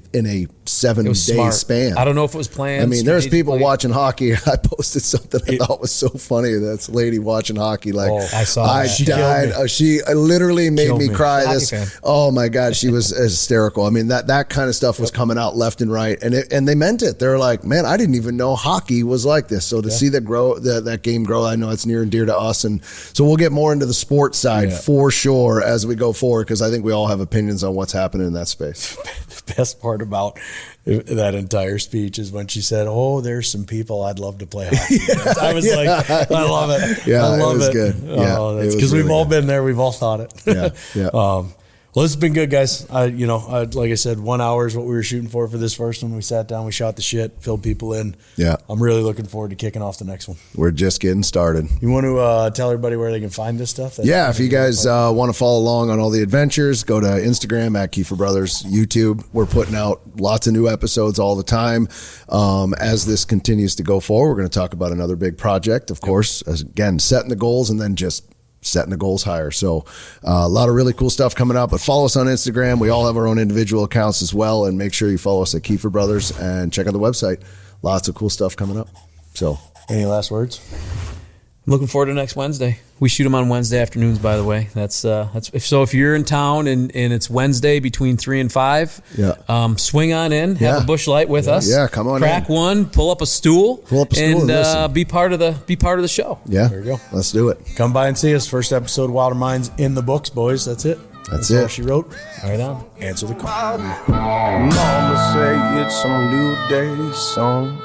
A: 7-day span.
C: I don't know if it was planned.
A: I mean, there's people watching hockey. I posted something I thought was so funny. That's a lady watching hockey. Like,
C: I saw
A: I
C: that.
A: died. She literally made me cry.
C: Fan.
A: Oh my God, she was hysterical. I mean, that kind of stuff was coming out left and right, and they meant it. They're like, man, I didn't even know hockey was like this. So to see that game grow, I know it's near and dear to us, and so we'll get more into the sports side for sure as we go forward, because I think we all have opinions on what's happening in that space.
B: The best part about that entire speech is when she said, "Oh, there's some people I'd love to play hockey." I was like, I love it.
A: Yeah,
B: I love
A: it was
B: it.
A: good. Yeah,
B: oh, that's because we've all been there. We've all thought it.
A: Yeah.
B: Well, this has been good, guys. Like I said, 1 hour is what we were shooting for this first one. We sat down, we shot the shit, filled people in.
A: Yeah.
B: I'm really looking forward to kicking off the next one.
A: We're just getting started.
B: You want to tell everybody where they can find this stuff?
A: If you guys want to follow along on all the adventures, go to Instagram at Keefer Brothers, YouTube. We're putting out lots of new episodes all the time. As this continues to go forward, we're going to talk about another big project, of course, again, setting the goals and then just setting the goals higher. So a lot of really cool stuff coming up, but follow us on Instagram. We all have our own individual accounts as well, and make sure you follow us at Keefer Brothers and check out the website. Lots of cool stuff coming up. So
B: any last words?
C: I'm looking forward to next Wednesday. We shoot them on Wednesday afternoons, by the way. That's so if you're in town and it's Wednesday between 3 and 5, swing on in, have a bush light with us.
A: Yeah, come on
C: Crack
A: in.
C: one, pull up a stool, and be part of the show.
A: Yeah,
B: there we go.
A: Let's do it.
B: Come by and see us. First episode of Wilder Minds in the books, boys. That's it.
A: That's it.
B: All she wrote.
C: Right on.
B: Answer the call.
D: Mama say it's a new day song.